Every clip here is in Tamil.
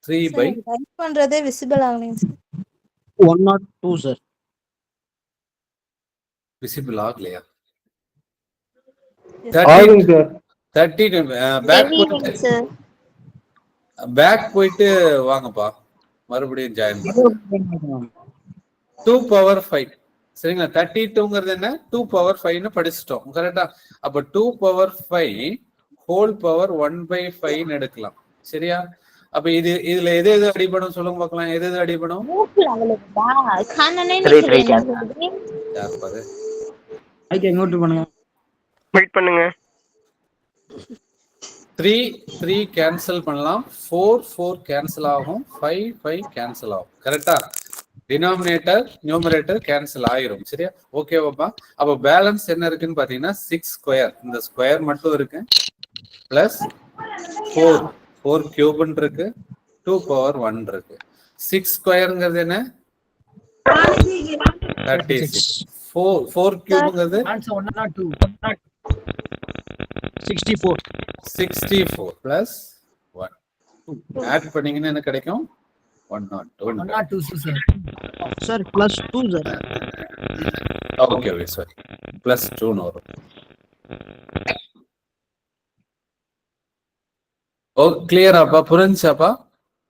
3 by டைப் பண்றதே விசிபிள் ஆகலைங்க சார். 102 சார். விசிபிள் ஆகலையா? ஆகுங்க சார். 30 பேக் போயிட்டு வாங்கப்பா, மறுபடியும் ஜாயின் பண்ணுங்க. 2 power 5 சரிங்களா? 32ங்கிறது என்ன? 2 power 5ன்னு படிச்சிட்டோம் கரெக்டா? அப்ப 2 power 5 ஹோல் பவர் 1/5 எடுக்கலாம் சரியா? அப்ப இதுல எது எது அடிபடும் சொல்லுங்க பார்க்கலாம். எது எது அடிபடும்? யார் பாரு நோட் பண்ணுங்க. வெயிட் பண்ணுங்க. 3 கேன்சல் பண்ணலாம், 4 கேன்சல் ஆகும், 5 கேன்சல் ஆகும் கரெக்டா? டினாமினேட்டர் நியூமரேட்டர் கேன்சல் ஆயிரும் சரியா? ஓகேவாப்பா? அப்ப பேலன்ஸ் என்ன இருக்குன்னு பாத்தீங்கன்னா 6 ஸ்கொயர், இந்த ஸ்கொயர் மட்டும் இருக்கு, பிளஸ் 4 கியூப்னு இருக்கு, 2 power 1 இருக்கு. 6 ஸ்கொயர்ங்கிறது என்ன? 36. 4 கியூப்ங்கிறது 64 பிளஸ் 1 ஆட் பண்ணீங்கன்னா என்ன கிடைக்கும்? 102 sir plus 2 sir. Okay sorry, plus 2 வரும். ஓ கிளியராப்பா? புரிஞ்சாப்பா?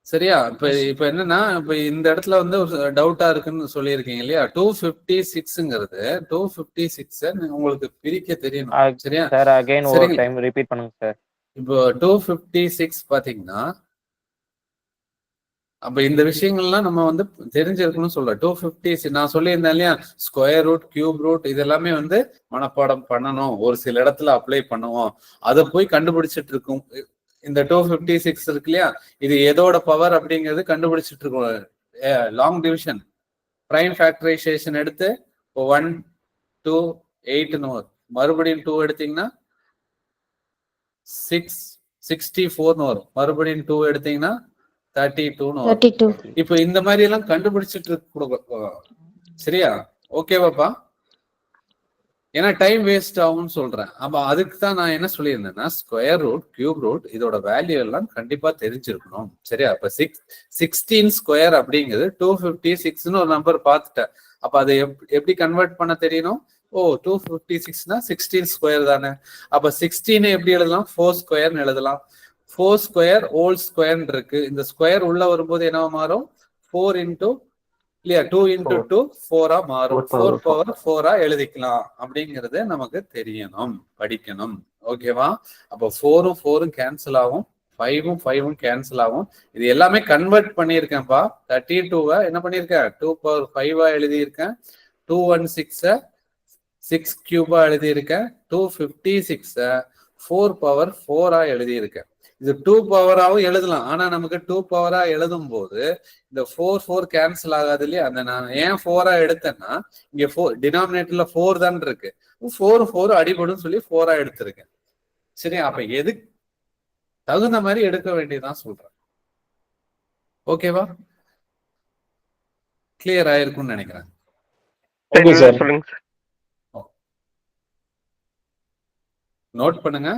சரியா? இப்ப என்னன்னா, இப்ப இந்த இடத்துல வந்து ஒரு டவுட்டா இருக்குன்னு சொல்லியிருக்கீங்க இல்லையா? 256ங்கிறது 256 உங்களுக்கு பிரிக்க தெரியணும் சரியா? சார் அகைன் ஒரு டைம் ரிப்பீட் பண்ணுங்க சார். இப்போ 256 பாத்தீங்கன்னா, அப்ப இந்த விஷயங்கள்லாம் நம்ம வந்து தெரிஞ்சிருக்கணும்னு சொல்றேன். 256 நான் சொல்லியிருந்தேன் இல்லையா? ஸ்கொயர் ரூட், கியூப் ரூட் இதெல்லாமே வந்து மனப்பாடம் பண்ணணும், ஒரு சில இடத்துல அப்ளை பண்ணுவோம், அதை போய் கண்டுபிடிச்சிட்டு இருக்கும். இந்த 256 இருக்கு இல்லையா, இது எதோட பவர் அப்படிங்கிறது கண்டுபிடிச்சிட்டு இருக்கோம். லாங் டிவிஷன் பிரைம் ஃபேக்டரைசேஷன் எடுத்து 1 2 8 மறுபடியும் 2 எடுத்தீங்கன்னா 64 வரும், மறுபடியும் 2 எடுத்தீங்கன்னா 32 வரும். இப்ப இந்த மாதிரி எல்லாம் கண்டுபிடிச்சிட்டு இருக்க சரியா? ஓகேவாப்பா? ஏன்னா டைம் வேஸ்ட் ஆகும்னு சொல்றேன். அப்ப அதுக்கு தான் நான் என்ன சொல்லியிருந்தேன்னா, ஸ்கொயர் ரூட், கியூப் ரூட் இதோட வேல்யூ எல்லாம் கண்டிப்பா தெரிஞ்சிருக்கணும் சரியா? அப்ப 16 ஸ்கொயர் அப்படிங்கிறது 256ன்னு ஒரு நம்பர் பார்த்துட்டேன். அப்ப அதை எப்படி கன்வெர்ட் பண்ண தெரியணும்? 256னா 16 ஸ்கொயர் தானே. அப்ப 16 எப்படி எழுதலாம்? 4 ஸ்கொயர்னு எழுதலாம். 4 ஸ்கொயர் ஹோல் ஸ்கொயர் இருக்கு, இந்த ஸ்கொயர் உள்ள வரும்போது என்னவா மாறும்? 4 இன்டூ இல்லையா 2 into 2 4 மாறும். 4 power 4 எழுதிக்கலாம் அப்படிங்கறது நமக்கு தெரியணும், படிக்கணும். ஓகேவா? அப்ப 4 கேன்சல் ஆகும், 5 கேன்சல் ஆகும். இது எல்லாமே கன்வெர்ட் பண்ணியிருக்கேன்ப்பா. 32 என்ன பண்ணிருக்கேன்? 2 power 5 எழுதியிருக்கேன். 216 6 கியூபா எழுதியிருக்கேன். 256 4 power 4 எழுதியிருக்கேன். இது 2 பவராவும் எழுதலாம். ஆனா நமக்கு 2 பவரா எழுதும் போது இந்த 4 கேன்சல் ஆகாது இல்லையா? அந்த நான் ஏன் 4 எடுத்தேன்னா, இங்க டினாமினேட்டர்ல 4 தான் இருக்கு, 4 அடிபடும் சொல்லி 4 எடுத்திருக்கேன். சரி, அப்ப எது தகுந்த மாதிரி எடுக்க வேண்டியதான் சொல்றேன். ஓகேவா? கிளியர் ஆயிருக்கும்னு நினைக்கிறேன். ஓகே சார், சொல்லுங்க. நோட் பண்ணுங்க.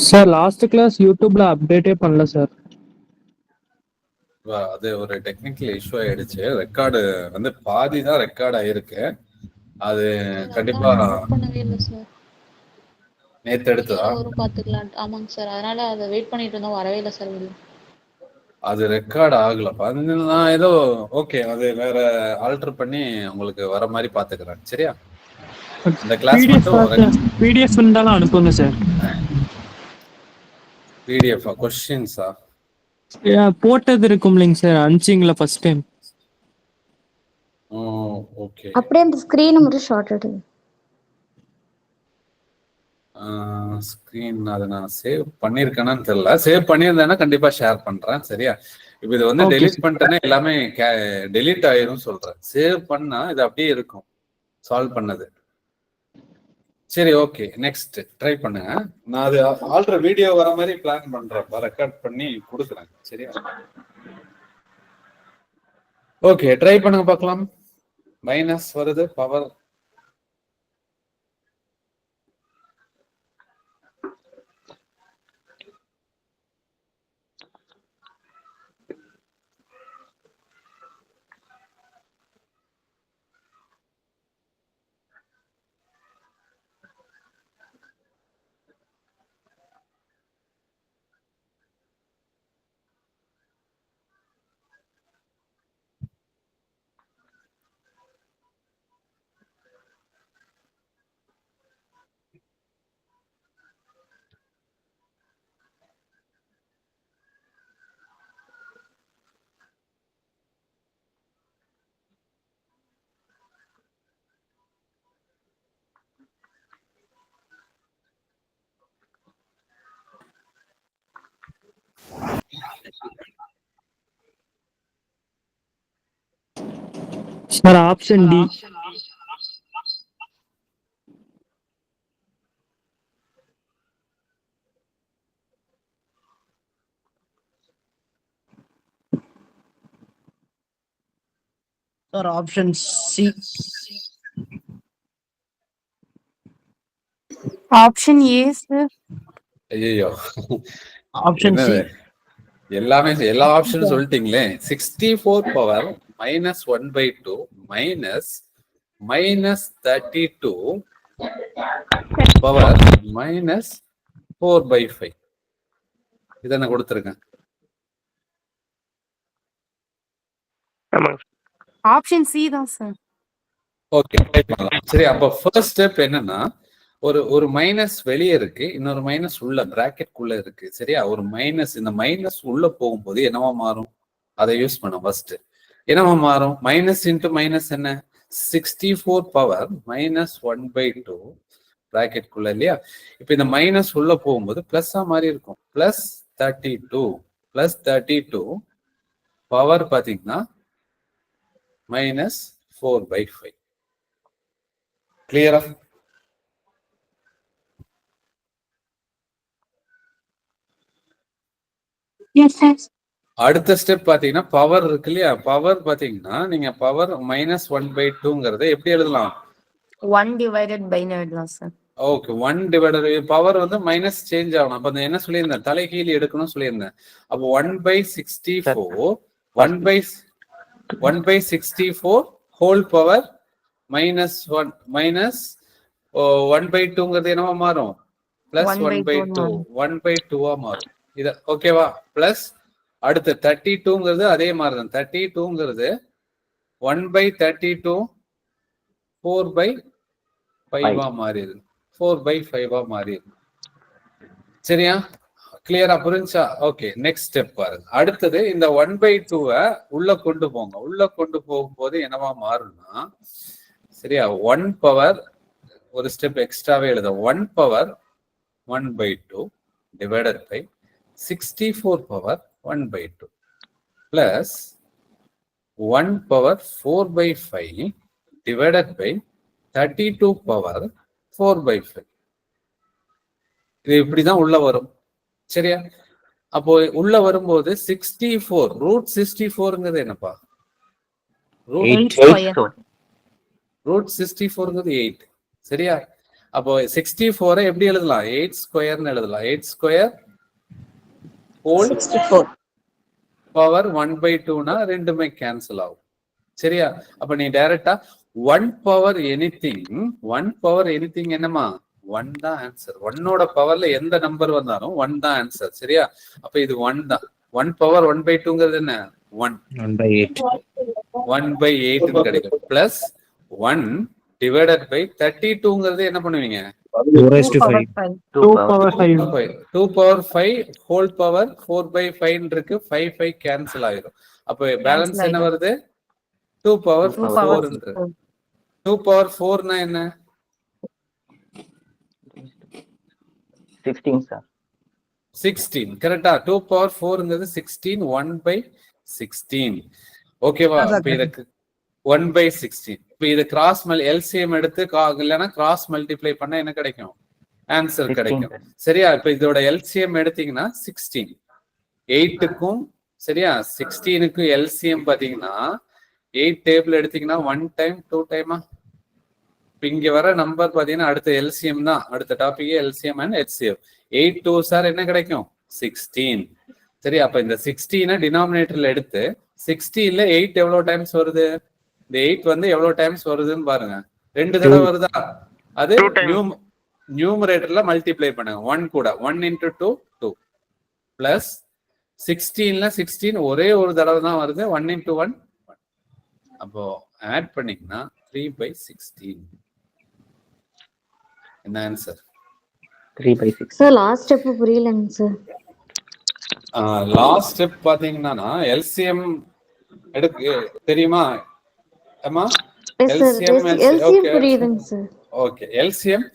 சார் லாஸ்ட் கிளாஸ் யூடியூப்ல அப்டேட்டே பண்ணல சார். அது ஒரு டெக்னிக்கல் இஷ்யூ ஆயிடுச்சு. ரெக்கார்டு வந்து பாதி தான் ரெக்கார்ட் ஆயிருக்கு. அது கண்டிப்பா பண்ணவே இல்லை சார். நேத்து எடுத்ததா? பாத்துக்கலாம். ஆமாங்க சார், அதனால அதை வெயிட் பண்ணிட்டு இருந்தோம், வரவே இல்லை சார். அது ரெக்கார்ட் ஆகலப்பா. நான் ஏதோ ஓகே, அது வேற ஆல்டர் பண்ணி உங்களுக்கு வர மாதிரி பாத்துக்கிறேன். சரியா? இந்த கிளாஸ் மட்டும் பிடிஎஃப் இருந்தாலும் அனுப்புங்க சார். பிடிஎஃப் क्वेश्चंसா போட்டது இருக்கும் இல்லைங்க சார், அனுப்பிச்சிங்களா ஃபர்ஸ்ட் டைம்? ஓகே, அப்படியே அந்த ஸ்கிரீன் மட்டும் ஷார்ட் எடுங்க. ஸ்கிரீன் அதை நான் சேவ் பண்ணிருக்கேன்னு தெரியல. சேவ் பண்ணியிருந்தேன்னா கண்டிப்பா ஷேர் பண்றேன். சரியா? இப்போ இது வந்து டெலீட் பண்ணிட்டேன்னா எல்லாமே டெலீட் ஆயிரும் சொல்றேன். சேவ் பண்ணா இது அப்படியே இருக்கும், சால்வ் பண்ணது. சரி, ஓகே, நெக்ஸ்ட் ட்ரை பண்ணுங்க. நான் அது ஆல்ரெடி வீடியோ வர மாதிரி பிளான் பண்றேன், ரெக்கார்ட் பண்ணி கொடுக்குறேன். சரியா? ஓகே, ட்ரை பண்ணுங்க பார்க்கலாம். மைனஸ் வருது, power sir option D. Sir option C. Option A sir. ஐயோ, ஆப்ஷன் சி. எல்லாமே எல்லா ஆப்ஷனும் சொல்லிட்டீங்களே. 64 பவர் -1/2 -32 பவர் -4/5 இதை நான் கொடுத்துருக்கேன். ஆப்ஷன் சி தான் சார். ஓகே, சரி. அப்ப ஃபர்ஸ்ட் ஸ்டெப் என்னன்னா, ஒரு மைனஸ் வெளியே இருக்கு, இன்னொரு மைனஸ் உள்ள பிராக்கெட்குள்ள இருக்கு. சரியா? ஒரு மைனஸ், இந்த மைனஸ் உள்ள போகும்போது என்னவா மாறும், அதை யூஸ் பண்ண. ஃபர்ஸ்ட் என்னவா மாறும்? மைனஸ் இன்டு மைனஸ் என்ன? 64 பவர் -1/2 பிராக்கெட்குள்ள இல்லையா? இப்ப இந்த மைனஸ் உள்ள போகும்போது பிளஸ்ஸா மாறி இருக்கும். +32 பவர் பாத்தீங்கன்னா -4/5. கிளியரா? அடுத்த ஸ்டெப் பாத்தீங்கன்னா பவர் இருக்கு இல்லையா? பவர் பாத்தீங்கன்னா நீங்க பவர் -1/2ங்கிறத எப்படி எழுதலாம்? 1 divided by எழுதலாம் சார். ஓகே, 1 டிவைடட் பவர் வந்து மைனஸ் சேஞ்ச் ஆகணும். அப்ப என்ன சொல்லியிருந்தேன்? தலைகீழ் எடுக்கணும்னு சொல்லியிருந்தேன். அப்போ 1/64 1/64 ஹோல் பவர் -1/2ங்கிறது என்னவா மாறும்? +1/2 மாறும். இது ஓகேவா? பிளஸ் அடுத்து 32ங்கிறது அதே மாதிரி தான். 32ங்கிறது 1/32 4/5 மாறிடுது. 4/5 மாறிடுது. சரியா? கிளியரா புரிஞ்சா? ஓகே, நெக்ஸ்ட் ஸ்டெப் பாருங்க. அடுத்தது இந்த 1/2 உள்ள கொண்டு போங்க. உள்ள கொண்டு போகும்போது என்னவா மாறும்னா, சரியா, 1 பவர் ஒரு ஸ்டெப் எக்ஸ்ட்ராவே எழுத 1 power 1/2 divided by 64 power 1/2 plus 1 power 4/5 divided by 32 power 4/5. இது இப்படிதான் உள்ள வரும். சரியா? அப்போ உள்ள வரும்போது 64 √64ங்கிறது என்னப்பா? √64ங்கிறது 8. சரியா? அப்போ 64 எப்படி எழுதலாம்? 8² எழுதலாம். 8² ஹோல் 64 பவர் 1/2னா ரெண்டுமே கேன்சல் ஆகும். சரியா? அப்ப நீ டைரக்டா 1 பவர் எனிதிங் என்னமா? 1 தான் ஆன்சர். 1ஓட பவர்ல எந்த நம்பர் வந்தாலும் 1 தான் ஆன்சர். சரியா? அப்ப இது 1 தான். 1 பவர் 1/2ங்கிறது என்ன? 1/8 கிடைக்கும். பிளஸ் 1 டிவைடட் பை 32ங்கிறது என்ன பண்ணுவீங்க? 2 power 5 2 பவர் 5 ஹோல் பவர் 4/5 இருக்கு. 5 கேன்சல் ஆயிரும். அப்ப பேலன்ஸ் என்ன வருது? 2 பவர் 4 இருக்கு. 2 பவர் 4னா என்ன? 16 சார். 16 கரெக்டா? 2 பவர் 4ங்கிறது 16. 1/16. ஓகேவா? இப்ப இதுக்கு 1/16. இப்போ இது கிராஸ் எல்சிஎம் எடுத்து இல்லைன்னா கிராஸ் மல்டிப்ளை பண்ண என்ன கிடைக்கும்? ஆன்சர் கிடைக்கும். சரியா? இப்ப இதோட எல்சிஎம் எடுத்தீங்கன்னா 16. 8க்கும் சரியா 16க்கும் எல்சிஎம் பாத்தீங்கன்னா 8 டேபிள் எடுத்தீங்கன்னா 1 டைம் 2 டைமா? இப்ப இங்க வர நம்பர் பாத்தீங்கன்னா அடுத்த எல்சிஎம் தான். அடுத்த topic LCM and HCF. 8 2 sir என்ன கிடைக்கும்? 16. சரி, அப்ப இந்த 16 டினாமினேட்டர்ல எடுத்து 16ல 8 எவ்வளவு டைம்ஸ் வருது? இந்த 8 வந்து எவ்வளவு டைம்ஸ் வருதுன்னு பாருங்க. 2 தடவை வருதா? அது நியூமரேட்டர்ல மல்டிப்ளை பண்ணுங்க 1 கூட. 1 into 2 2 பிளஸ் 16ல 16 ஒரே ஒரு தடவை தான் வருது. 1 into 1 1. அப்போ ஆட் பண்ணீங்கன்னா 3/16. என்ன ஆன்சர்? 3/6. சார் லாஸ்ட் ஸ்டெப் புரியலங்க சார். லாஸ்ட் ஸ்டெப் பாத்தீங்கன்னா எல்சிஎம் எடுக்கு தெரியுமா? ஆமா, எல்சிஎம் புரியுதுங்க சார். ஓகே, எல்சிஎம்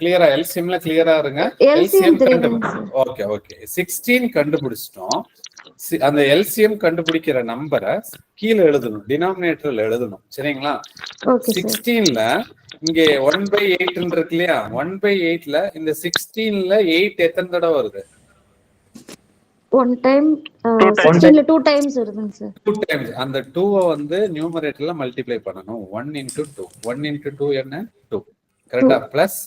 கிளியரா, எல்சிஎம்ல கிளியரா இருங்க. எல்சிஎம் தெரியுதுங்க சார். ஓகே ஓகே, 16 கண்டுபிடிச்சிட்டோம். அந்த எல்சிஎம் கண்டுபிடிக்கிற நம்பரை கீழே எழுதணும், டினாமினேட்டர்ல எழுதணும். சரிங்களா? 16ல இங்க 1/8 இருக்கு இல்லையா? 1/8ல இந்த 16ல 8 எத்தனை தடவை வருது? 1 டைம் 16ல 2 டைம்ஸ் வருதுங்க சார். 2 டைம்ஸ். அந்த 2-ஐ வந்து நியூமரேட்டர்ல மல்டிப்ளை பண்ணணும். 1 into 2. 1 into 2 என்ன? 2. கரெக்டா? பிளஸ்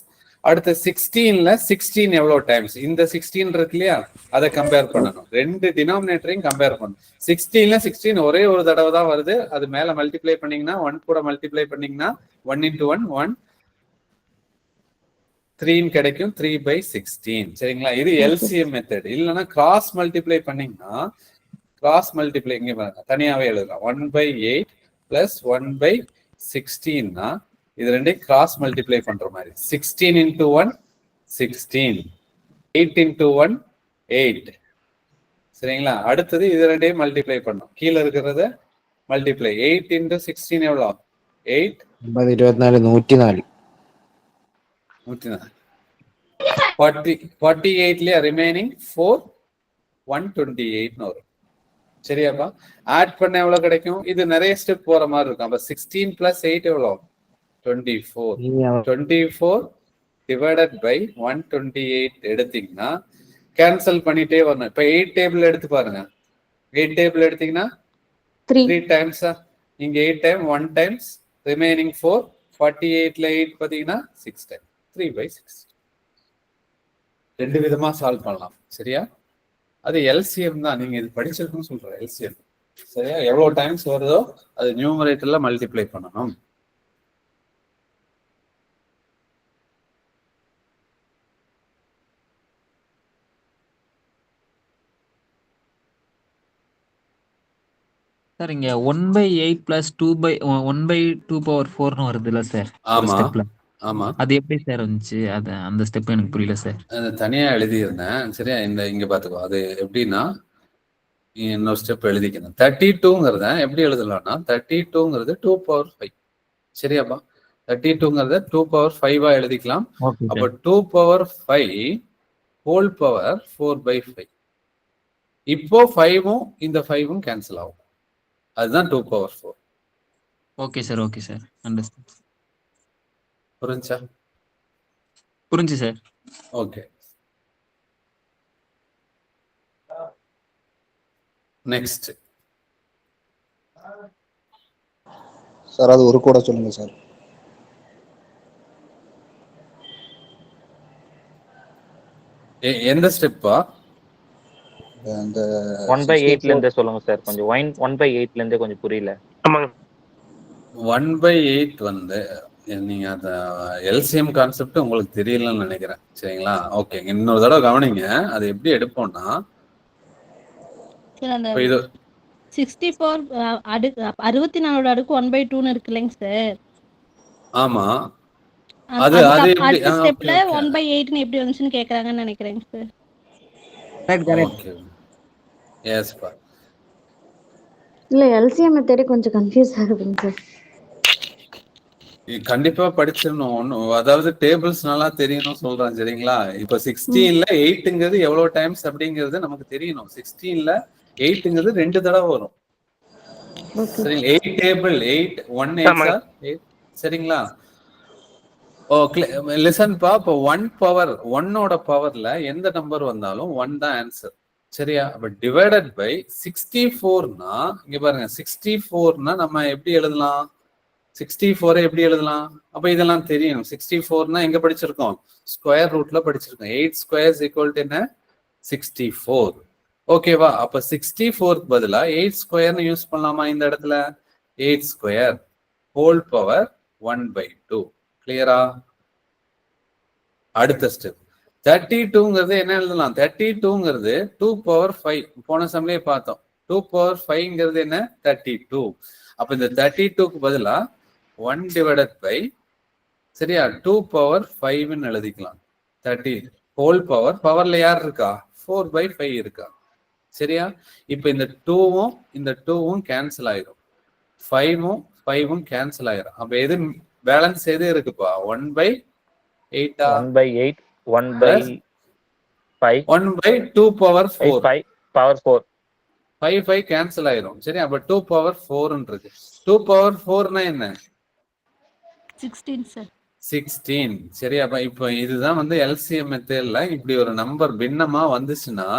அடுத்து 16ல 16 எவ்வளவு டைம்ஸ்? இந்த 16 இருக்கு இல்லையா? அதை கம்பேர் பண்ணணும். ரெண்டு டினாமினேட்டரையும் கம்பேர் பண்ணணும். 16ல 16 ஒரே ஒரு தடவை தான் வருது. அது மேல மல்டிப்ளை பண்ணீங்கன்னா 1 கூட மல்டிப்ளை பண்ணீங்கன்னா 1 into 1 1 3 கிடைக்கும். 3/16. சரிங்களா? இது எல்சிஎம் மெத்தட். இல்லைன்னா கிராஸ் மல்டிப்ளை பண்ணீங்கன்னா கிராஸ் மல்டிப்ளை இங்க பாருங்க, தனியாவே எழுதலாம். 1/8 பிளஸ் 1/16 இது ரெண்டையும் கிராஸ் மல்டிப்ளை பண்ற மாதிரி. 16 into 1 16, 8 into 1 8. சரிங்களா? அடுத்தது இது ரெண்டையும் மல்டிப்ளை பண்ணும். கீழே இருக்கிறத மல்டிப்ளை. 8 into 16 எவ்வளோ? 8 24 104. 48 ரிமைனிங் 4 128 வரும். சரியாப்பா? ஆட் பண்ண எவ்வளவு கிடைக்கும்? இது நிறைய ஸ்டெப் போற மாதிரி இருக்கும். அப்ப 16 plus 8 எவ்வளோ? 24. 24 divided by 128 எடுத்தீங்கன்னா கேன்சல் பண்ணிட்டே வரணும். இப்ப 8 டேபிள் எடுத்து பாருங்க. 8 டேபிள் எடுத்தீங்கன்னா 3 டைம்ஸா? இங்க 8 டைம் 1 டைம்ஸ் ரிமைனிங் 4. 48ல 8 பாத்தீங்கன்னா 6 டைம். 3/16. ரெண்டு விதமா சால்வ் பண்ணலாம். சரியா? அது எல்சிஎம் தான். நீங்க இது படிச்சிருக்குன்னு சொல்ற எல்சிஎம். சரியா? எவ்வளவு டைம்ஸ் வருதோ அது நியூமரேட்டர்ல மல்டிப்ளை பண்ணணும். சார் இங்க 1/8 plus 1/2 வருதுல்ல சார்? ஆமா ஆமா. அது எப்படி சார் வந்துச்சு? அது அந்த ஸ்டெப் எனக்கு புரியல சார். அது தனியா எழுதியிருந்தேன். சரியா? இங்க பாத்துக்கோ. அது எப்படின்னா இன்னொரு ஸ்டெப் எழுதிக்கணும். 32ங்கிறத எப்படி எழுதலாம்னா 32ங்கிறது 2/5. சரியாப்பா? 32ங்கிறத 2/5 எழுதிக்கலாம். அப்ப 2/5 ஹோல் பவர் 4/5. இப்போ 5ம் இந்த 5ம் கேன்சல் ஆகும். அதுதான் 2/4. Okay sir, okay sir, understand. புரிஞ்சா? புரிஞ்சு சார். Okay, next. சார் அது ஒரு கூட சொல்லுங்க சார். எந்த ஸ்டெப்பா? அந்த 1/8ல இருந்தே சொல்லுங்க சார். கொஞ்சம் 1/8ல இருந்தே கொஞ்சம் புரியல. ஆமாங்க. 1/8 வந்து நீங்க அந்த எல்சிஎம் கான்செப்ட் உங்களுக்கு தெரியலன்னு நினைக்கிறேன். சரிங்களா? ஓகே, இன்னொரு தடவை கவனிங்க. அது எப்படி எடுப்போம்னா இது 64 அடுக்கு 64 அடுக்கு 1/2 இருக்கு இல்லைங்க சார்? ஆமா. அது அடுத்த ஸ்டெப்ல 1/8 எப்படி வந்துச்சுன்னு கேக்குறாங்கன்னு நினைக்கிறேங்க சார். ஓகே, எஸ் பா. இல்ல எல்சிஎம் மெத்தட் கொஞ்சம் கன்ஃபியூஸ் ஆகுதுங்க சார். கண்டிப்பா படிச்சிடணும். அதாவது டேபிள்ஸ் நல்லா தெரியணும் சொல்றேன். சரிங்களா? இப்ப 16ல 8ங்கிறது எவ்வளவு டைம்ஸ் அப்படிங்கிறது நமக்கு தெரியணும். 16ல 8ங்கிறது 2 தடவை வரும். சரி 8 டேபிள் 8 1 8 சார் 8 சரிங்களா? ஓ லிசன் பா. இப்போ 1 பவர் 1ஓட பவர்ல எந்த நம்பர் வந்தாலும் 1 தான் ஆன்சர். சரியா? பட் டிவைடட் பை 64னா இங்க பாருங்க 64னா நம்ம எப்படி எழுதலாம்? 64 எப்படி எழுதலாம்? அப்ப இதெல்லாம் தெரியும். 64னா எங்க படிச்சிருக்கோம்? ஸ்கொயர் ரூட்ல படிச்சிருக்கோம். 8 ஸ்கொயர்ஸ் ஈக்குவல் டு என்ன? 64. ஓகேவா? அப்ப 64க்கு பதிலா 8 ஸ்கொயர்னு யூஸ் பண்ணலாமா இந்த இடத்துல? 8 ஸ்கொயர் ஹோல் பவர் 1/2. கிளியரா? அடுத்த ஸ்டெப் 32ங்கிறது என்ன எழுதலாம்? 32ங்கிறது 2 பவர் 5. போன சமயம் பார்த்தோம். 2 பவர் 5ங்கிறது என்ன? 32. அப்ப இந்த 32க்கு பதிலா 1 டிவைடட் பை சரியா 2 பவர் 5ன்னு எழுதிக்கலாம். 30 ஹோல் பவர். பவர்ல யார் இருக்கா? 4/5 இருக்கா? சரியா? இப்ப இந்த 2வும் இந்த 2வும் கேன்சல் ஆயிரும். 5வும் 5வும் கேன்சல் ஆயிரும். அப்ப எது பேலன்ஸ் எது இருக்குப்பா? 1/8 1/8 1/5 1/2 பவர் 4 5 பவர் 4 5 கேன்சல் ஆயிரும். சரி, அப்ப 2 பவர் 4 இருக்கு. 2 பவர் 4னா என்ன? 16 சார். 16. சரி, அப்ப இப்போ இதுதான் வந்து எல்சிஎம் மெத்தட்ல இப்படி ஒரு நம்பர் பின்னமா வந்துச்சுன்னா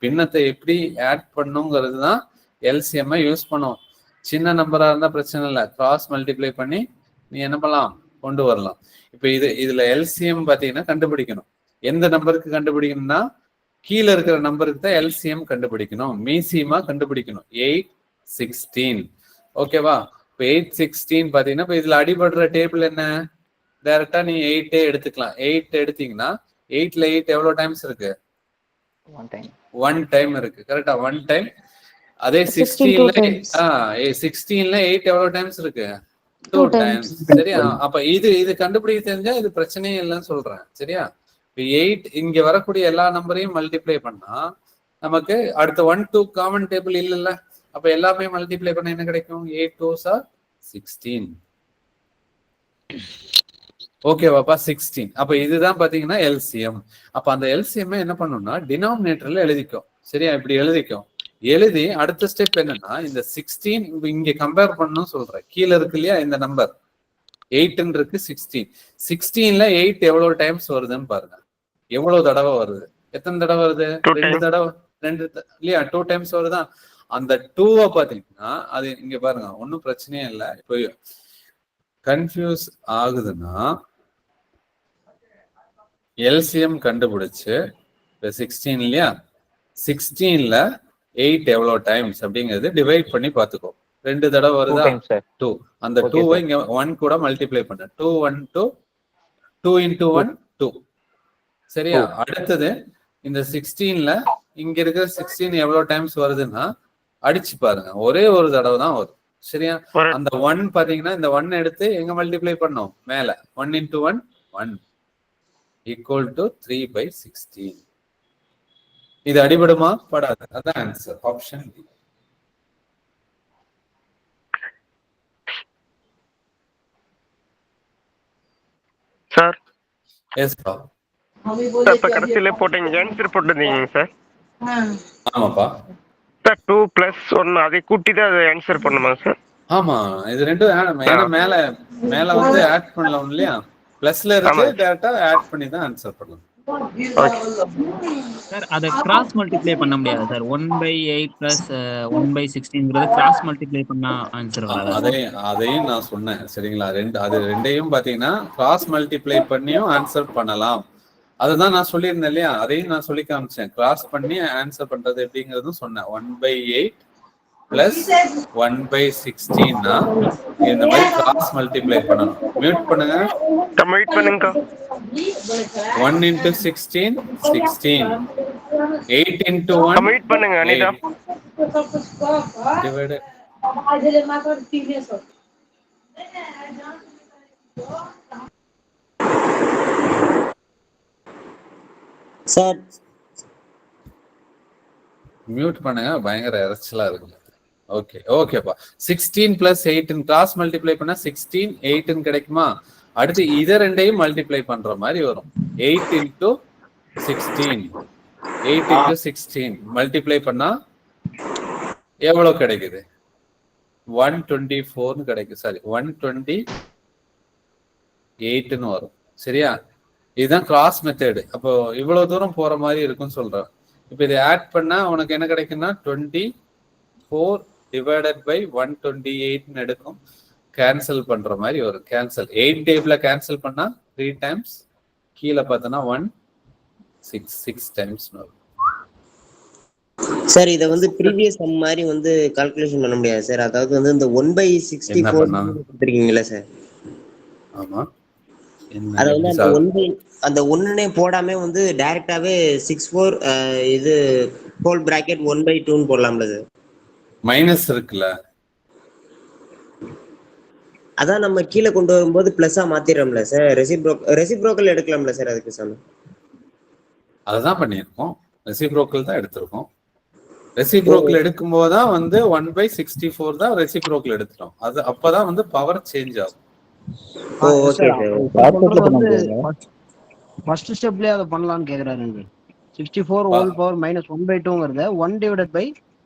பின்னத்தை எப்படி ஆட் பண்ணுங்கிறது தான் எல்சிஎம் யூஸ் பண்ணும். சின்ன நம்பரா இருந்தா பிரச்சனை இல்லை, கிராஸ் மல்டிப்ளை பண்ணி நீ என்ன பண்ணலாம்? கொண்டு வரலாம். இப்ப இதுல எல்சிஎம் பாத்தீங்கன்னா கண்டுபிடிக்கணும். எந்த நம்பருக்கு கண்டுபிடிக்கணும்னா கீழே இருக்கிற நம்பருக்கு தான் எல்சிஎம் கண்டுபிடிக்கணும். மீசியமா கண்டுபிடிக்கணும். 8 16. ஓகேவா? இப்போ 8 16 பாத்தீங்கன்னா இப்ப இதுல அடிபடுற டேபிள் என்ன? டைரக்டா நீ 8 எடுத்துக்கலாம். 8 எடுத்தீங்கன்னா 8ல 8 எவ்வளவு டைம்ஸ் இருக்கு? 1 டைம் இருக்கு. கரெக்டா? 1 டைம். அதே 16ல 8 எவ்வளவு டைம்ஸ் இருக்கு? 2 டைம்ஸ். சரியா? அப்ப இது கண்டுபிடிக்க தெரிஞ்சா இது பிரச்சனையே இல்லைன்னு சொல்றேன். சரியா? இப்ப 8 இங்க வரக்கூடிய எல்லா நம்பரையும் மல்டிப்ளை பண்ணா நமக்கு அடுத்த 1 2 காமன் டேபிள் இல்லைல்ல. அப்ப எல்லாமே மல்டிப்ளை பண்ண என்ன கிடைக்கும்? 8 2s are 16. ஓகேவாப்பா? 16. அப்ப இதுதான் பாத்தீங்கன்னா எல்சிஎம். அப்ப அந்த எல்சிஎம் என்ன பண்ணணும்னா டினாமினேட்டர்ல எழுதிக்கும். சரியா? இப்படி எழுதிக்கும். எழுதி அடுத்த ஸ்டெப் என்னன்னா இந்த 16 இங்க கம்பேர் பண்ணணும் சொல்றேன். கீழே இருக்கு இல்லையா இந்த நம்பர் 8 இருக்கு, 16. 16ல 8 எவ்வளவு டைம்ஸ் வருதுன்னு பாருங்க. எவ்வளவு தடவை வருது? எத்தனை தடவை வருது? 2 தடவை. 2 இல்லையா? 2 டைம்ஸ் வருதா? அந்த 2வை பாத்தீங்கன்னா அது இங்க பாருங்க, ஒன்னும் பிரச்சனையே இல்லை. இப்போ கன்ஃபியூஸ் ஆகுதுன்னா எல்சிஎம் கண்டுபிடிச்சு 16 இல்லையா? 16ல 8 எவ்வளவு டைம்ஸ் அப்படிங்கிறது டிவைட் பண்ணி பாத்துக்கோ. 2 தடவை வருதா? 2. அந்த 2வை இங்க 1 கூட மல்டிப்ளை பண்ண. 2 1 2 2 into 1 2. சரியா? அடுத்தது இந்த 16ல இங்க இருக்கிற 16 எவ்வளவு டைம்ஸ் வருதுன்னா அடிச்சு பாருங்க. ஒரே ஒரு தடவை தான் வரும். சரியா? அந்த 1 பாத்தீங்கன்னா இந்த 1 எடுத்து எங்க மல்டிப்ளை பண்ணோம்? மேல. 1 into 1 1 equal to 3/16. இது அடிபடுமா? படாது. அதான் answer. Option D. Sir yes பா. இப்ப கடைசியில போட்டீங்க ஆன்சர் போட்டுருந்தீங்க சார். ஆமாப்பா. சார் 2 + 1 அதை கூட்டி தான் அதை ஆன்சர் பண்ணுமா சார்? ஆமா, இது ரெண்டும் ஏன்னா மேல வந்து ஆட் பண்ணலாம் இல்லையா? பிளஸ்ல இருக்கு, டைரக்டா ஆட் பண்ணி தான் ஆன்சர் பண்ணலாம். சார் அதை கிராஸ் மல்டிப்ளை பண்ண முடியாது சார். 1/8 + 1/16ங்கிறது கிராஸ் மல்டிப்ளை பண்ணா ஆன்சர் வராது. அதையும் நான் சொன்னேன். சரிங்களா? அது ரெண்டையும் பாத்தீங்கன்னா கிராஸ் மல்டிப்ளை பண்ணியும் ஆன்சர் பண்ணலாம். அதுதான் நான் சொல்லியிருந்தேன் இல்லையா? அதையும் நான் சொல்லி காமிச்சேன். கிராஸ் பண்ணி ஆன்சர் பண்றது எப்படிங்கிறதும் சொன்னேன். 1/8 + 1/16னா இந்த மாதிரி கிராஸ் மல்டிப்ளை பண்ணணும். மியூட் பண்ணுங்க. வெயிட் பண்ணுங்க. 1 into 16 16. 8 into 1 வெயிட் பண்ணுங்க அனிதா. டிவைடட் சார் மியூட் பண்ணுங்க. பயங்கர இறைச்சலா இருக்கு. ஓகே ஓகேப்பா. 16 + 8 கிராஸ் மல்டிப்ளை பண்ணா 16 8 கிடைக்குமா? அடுத்து இத ரெண்டையும் மல்டிப்ளை பண்ற மாதிரி வரும். 8 into 16 8 into 16 மல்டிப்ளை பண்ணா எவ்வளவு கிடைக்குது? 124 கிடைக்கும். சாரி 128 வரும். சரியா? இதுதான் கிராஸ் மெத்தடு. அப்போ இவ்வளவு தூரம் போற மாதிரி இருக்கும்னு சொல்றேன். இப்போ இதை ஆட் பண்ணா உனக்கு என்ன கிடைக்கும்னா 24 டிவைடட் பை 128 எடுக்கும். கேன்சல் பண்ற மாதிரி வரும். கேன்சல் 8 டேபிள்ல கேன்சல் பண்ணா 3 டைம்ஸ், கீழே பார்த்தோன்னா 166 டைம்ஸ் வரும். சார் இதை வந்து ப்ரீவியஸ் சம் மாதிரி வந்து கால்குலேஷன் பண்ண முடியாது சார். அதாவது வந்து இந்த 1/64 கொடுத்துருக்கீங்களா சார்? ஆமா. அதை வந்து அந்த ஒன்னுனே போடாம வந்து டைரக்டாவே 64 இது ஹோல் பிராக்கெட் 1/2 போடலாம்ல சார்? மைனஸ் இருக்குல்ல, அதான் நம்ம கீழே கொண்டு வரும்போது பிளஸ்ஸா மாத்திடுறோம்ல சார். ரெசிப்ரோக்கல் எடுக்கலாம்ல சார்? அதுக்கு சார் அதுதான் பண்ணியிருக்கோம். ரெசிப்ரோக்கல் தான் எடுத்திருக்கோம். ரெசிப்ரோக்கல் எடுக்கும் போதுதான் வந்து 1/64 தான் ரெசிப்ரோக்கல் எடுத்துட்டோம். அது அப்பதான் வந்து பவர் சேஞ்ச் ஆகும். ஃபர்ஸ்ட் ஸ்டெப்லயே அதை பண்ணலாம்னு கேக்குறாரு. 64 ஹோல் பவர் மைனஸ் 1/2ங்கிறத 1 டிவைடட் பை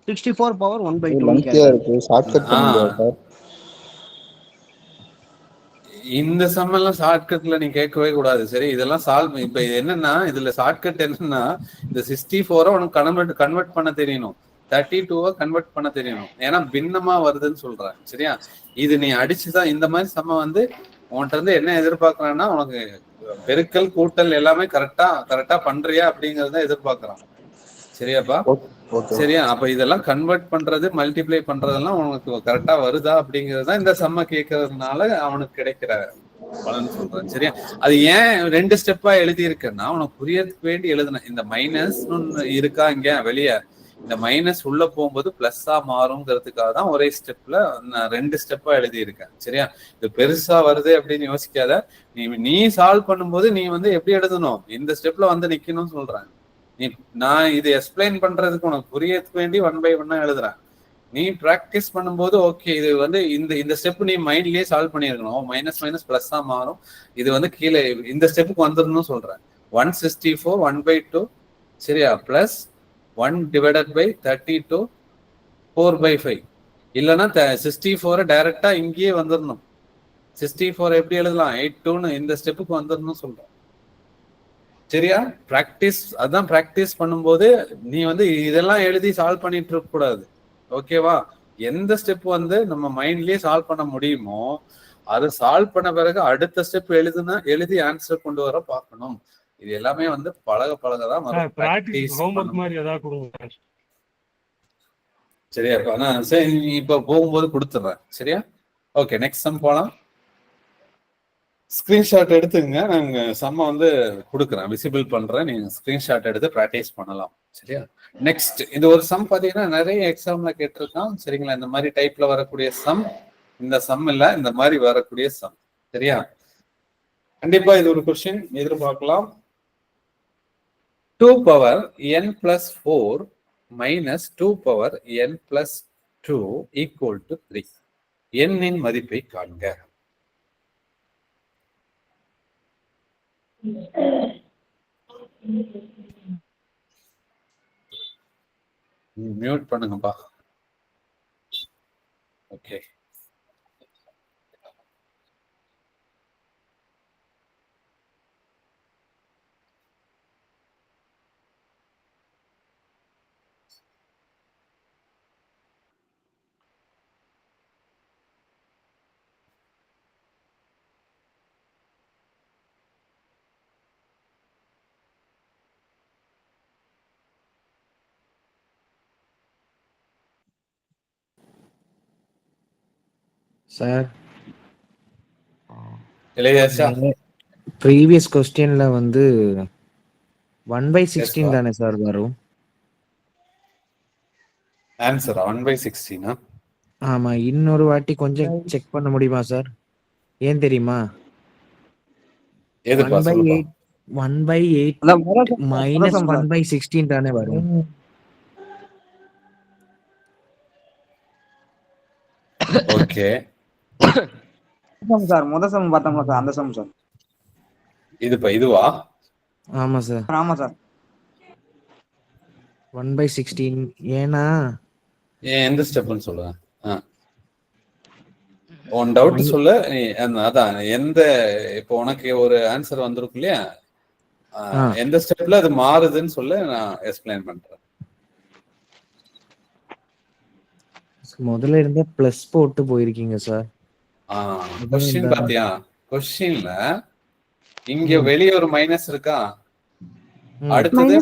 64 பவர் 1/2. இந்த சம் எல்லாம் ஷார்ட்கட்ல நீ கேட்கவே கூடாது. சரி, இதெல்லாம் சால்வ். இப்ப என்னன்னா இதுல ஷார்ட்கட் என்னன்னா இந்த 64 உனக்கு கன்வெர்ட் பண்ண தெரியணும், 32 கன்வெர்ட் பண்ண தெரியணும். ஏன்னா பின்னமா வருதுன்னு சொல்றேன். சரியா? இது நீ அடிச்சுதான் இந்த மாதிரி சம வந்து உன்கிட்ட இருந்து என்ன எதிர்பார்க்கறான்னா உனக்கு பெருக்கல் கூட்டல் எல்லாமே கரெக்டா பண்றியா அப்படிங்கறத எதிர்பார்க்கறான். சரியாப்பா? சரியா? அப்ப இதெல்லாம் கன்வெர்ட் பண்றது, மல்டிப்ளை பண்றதெல்லாம் உனக்கு கரெக்டா வருதா அப்படிங்கறதுதான் இந்த சம்ம கேட்கறதுனால அவனுக்கு கிடைக்கிற பலன் சொல்றேன். சரியா? அது ஏன் 2 ஸ்டெப்பா எழுதி இருக்குன்னா உனக்கு புரியறதுக்கு வேண்டி எழுதுனேன். இந்த மைனஸ் இருக்கா இங்க வெளியே, இந்த மைனஸ் உள்ள போகும்போது பிளஸ்ஸா மாறுங்கிறதுக்காக தான் ஒரே ஸ்டெப்ல நான் 2 ஸ்டெப்பா எழுதி இருக்கேன். சரியா? இது பெருசா வருது அப்படின்னு யோசிக்காத. நீ சால்வ் பண்ணும்போது நீ வந்து எப்படி எழுதணும், இந்த ஸ்டெப்ல வந்து நிக்கணும்னு சொல்றேன். நான் இது எக்ஸ்பிளைன் பண்றதுக்கு உனக்கு புரியறதுக்கு வேண்டி 1 by 1 எழுதுறேன். நீ பிராக்டிஸ் பண்ணும்போது ஓகே இது வந்து இந்த ஸ்டெப் நீ மைண்ட்லயே சால்வ் பண்ணிருக்கணும். மைனஸ் மைனஸ் பிளஸ்ஸா மாறும், இது வந்து கீழே இந்த ஸ்டெப்புக்கு வந்துடணும்னு சொல்றேன். 164 1/2 சரியா? Plus 1 divided by 32 4/5. இல்லைன்னா 64 டைரக்டா இங்கேயே வந்துடணும். 64 எப்படி எழுதலாம், 82ன்னு இந்த ஸ்டெப்புக்கு வந்துடணும் சொல்றேன். சரியா? பிராக்டிஸ், அதான் பிராக்டிஸ் பண்ணும்போது நீ வந்து இதெல்லாம் எழுதி சால்வ் பண்ணிட்டு இருக்க கூடாது. ஓகேவா? எந்த ஸ்டெப் வந்து நம்ம மைண்ட்லயே சால்வ் பண்ண முடியுமோ அதை சால்வ் பண்ண பிறகு அடுத்த ஸ்டெப் எழுதி ஆன்சர் கொண்டு வர பார்க்கணும். இது எல்லாமே வந்து பழகதான் சரியா? சரி, நீ இப்ப போகும்போது கொடுத்துட்றேன். சரியா? ஓகே, நெக்ஸ்ட் சம் போலாம். ஸ்கிரீன்ஷாட் எடுத்துங்க, நாங்க சம்ம வந்து கொடுக்குறேன், விசிபிள் பண்றேன். நீங்க ஸ்கிரீன்ஷாட் எடுத்து ப்ராக்டிஸ் பண்ணலாம். சரியா? நெக்ஸ்ட் இது ஒரு சம் பாத்தீங்கன்னா நிறைய எக்ஸாம்ல கேட்டிருக்கான். சரிங்களா? இந்த மாதிரி டைப்ல வரக்கூடிய சம், இந்த சம் இல்ல, இந்த மாதிரி வரக்கூடிய சம். சரியா? கண்டிப்பா இது ஒரு கொஸ்டின் எதிர்பார்க்கலாம். 2 power n plus 4 minus 2 power n plus 2 equal to 3. n இன் மதிப்பை காண்க. மியூட் பண்ணுங்கப்பா. ஓகே, சார் இளையராஜா ப்ரீவியஸ் கொஸ்டின்ல வந்து 1/16 தானே சார் வரும் ஆன்சர்? 1/16. ஆமா, இன்னொரு வாட்டி கொஞ்சம் செக் பண்ண முடியுமா சார்? ஏன் தெரியுமா? 1/8 minus 1/16 தானே வரும். ஓகே சார் முதல் சம் பார்த்தோம்ல சார், அந்த சம் சார். இதுவா? ஆமா சார். ஆமா சார். 1/16 ஏன்னா எந்த ஸ்டெப்னு சொல்லுங்க. உன் டவுட் சொல்லு. அதான் எந்த இப்போ உனக்கு ஒரு ஆன்சர் வந்திருக்கும் இல்லையா, எந்த ஸ்டெப்ல அது மாறுதுன்னு சொல்லு, நான் எக்ஸ்பிளைன் பண்றேன். முதல்ல இருந்தே பிளஸ் போட்டு போயிருக்கீங்க சார். கொஸ்டின் பாத்தியா? கொஸ்டின்ல இங்க வெளியே ஒரு மைனஸ் இருக்கா, அடுத்தது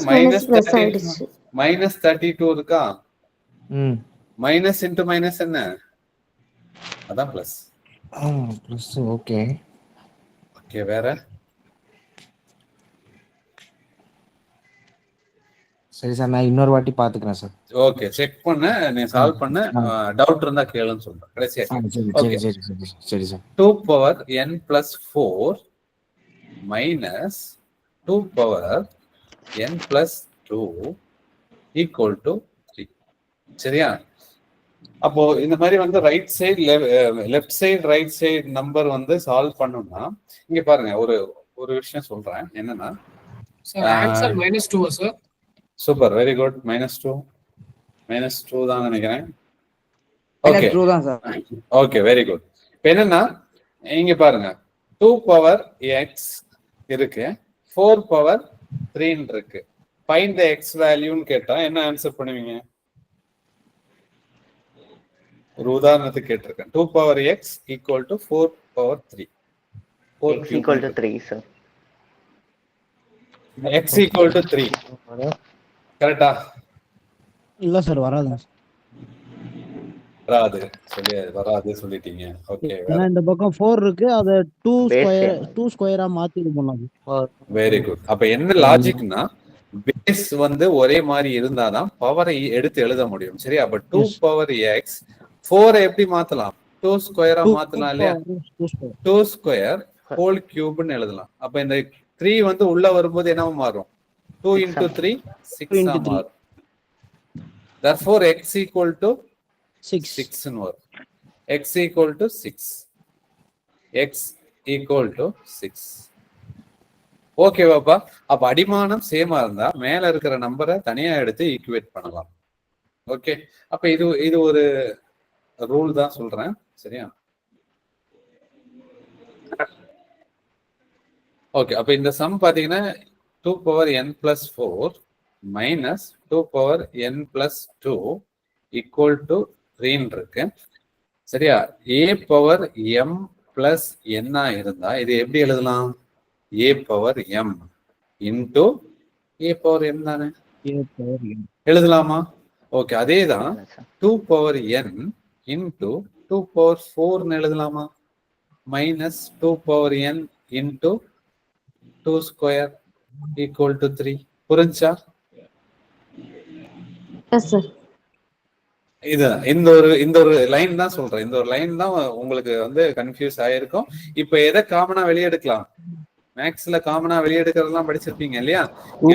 -32 இருக்கா, மைனஸ் இன்டு மைனஸ் என்ன, அதான் பிளஸ். பிளஸ். ஓகே ஓகே, வேற? சரி சார், நான் இன்னொரு வாட்டி பாத்துக்கிறேன் சார். ஓகே, செக் பண்ண, நீ சால்வ் பண்ண, டவுட் இருந்தா கேளுன்னு சொல்றேன் கடைசியா. சரி sir. 2 power n plus 4 minus 2 power n plus 2 equal to 3. சரியா? அப்போ இந்த மாதிரி வந்து right side left side right side number வந்து சால்வ் பண்ணணும்னா இங்க பாருங்க, ஒரு விஷயம் சொல்றேன். என்னன்னா answer -2 sir. Super, very good. -2 தான் நினைக்கிறேன். Okay okay, very good. இப்போ என்னன்னா இங்க பாருங்க, 2 power x இருக்கு, 4 power 3 இருக்கு. ஃபைண்ட் தி x வேல்யூன்னு கேட்டா என்ன ஆன்சர் பண்ணுவீங்க? ஒரு உதாரணத்துக்கு கேட்டிருக்கேன். 2 power x equal to 4 power 3. x equal to 3 sir. x equal to 3 கரெக்டா? இல்ல சார், வராது. வராது சொல்லிட்டீங்க. ஓகே, ஏன்னா இந்த பக்கம் 4 இருக்கு, அத 2 ஸ்கொயரா மாத்தி பண்ணலாம். Very good. அப்ப என்ன லாஜிக்னா, பேஸ் வந்து ஒரே மாதிரி இருந்தாதான் பவரை எடுத்து எழுத முடியும். சரி, அப்ப 2 power x 4 எப்படி மாத்தலாம்? 2 ஸ்கொயரா மாத்தலாம் இல்லையா? 2 ஸ்கொயர் ஹோல் கியூப்னு எழுதலாம். அப்ப இந்த 3 வந்து உள்ள வரும்போது என்னவா மாறும்? 2 into 3 6 ஆ மாறும். Therefore x equal to 6 ன்னு வரும். x equal to 6. x equal to 6. Okay பாப்பா. அப்ப அடிமானம் சேமா இருந்தா மேல இருக்கிற நம்பரை தனியா எடுத்து ஈக்குவேட் பண்ணலாம். ஓகே, அப்ப இது ஒரு ரூல் தான் சொல்றேன். சரியா? ஓகே, அப்ப இந்த சம் பாத்தீங்கன்னா 2 power n plus 4 minus 2 power n plus 2 equal to 3 இருக்கு. சரியா? a power m plus n இருந்தா இது எப்படி எழுதலாம்? a power m into a power m தானே எழுதலாமா? ஓகே, அதே தான் 2 power n into 2 power 4 எழுதலாமா? minus 2 power n into 2 square equal to 3. புரிஞ்சா? Yes sir. இந்த ஒரு லைன் தான் சொல்றேன். இந்த ஒரு லைன் தான் உங்களுக்கு வந்து கன்ஃபியூஸ் ஆயிருக்கும். இப்ப எதை காமனா வெளியெடுக்கலாம்? மேக்ஸ்ல காமனா வெளியெடுக்கிறதெல்லாம் படிச்சிருப்பீங்க இல்லையா? 2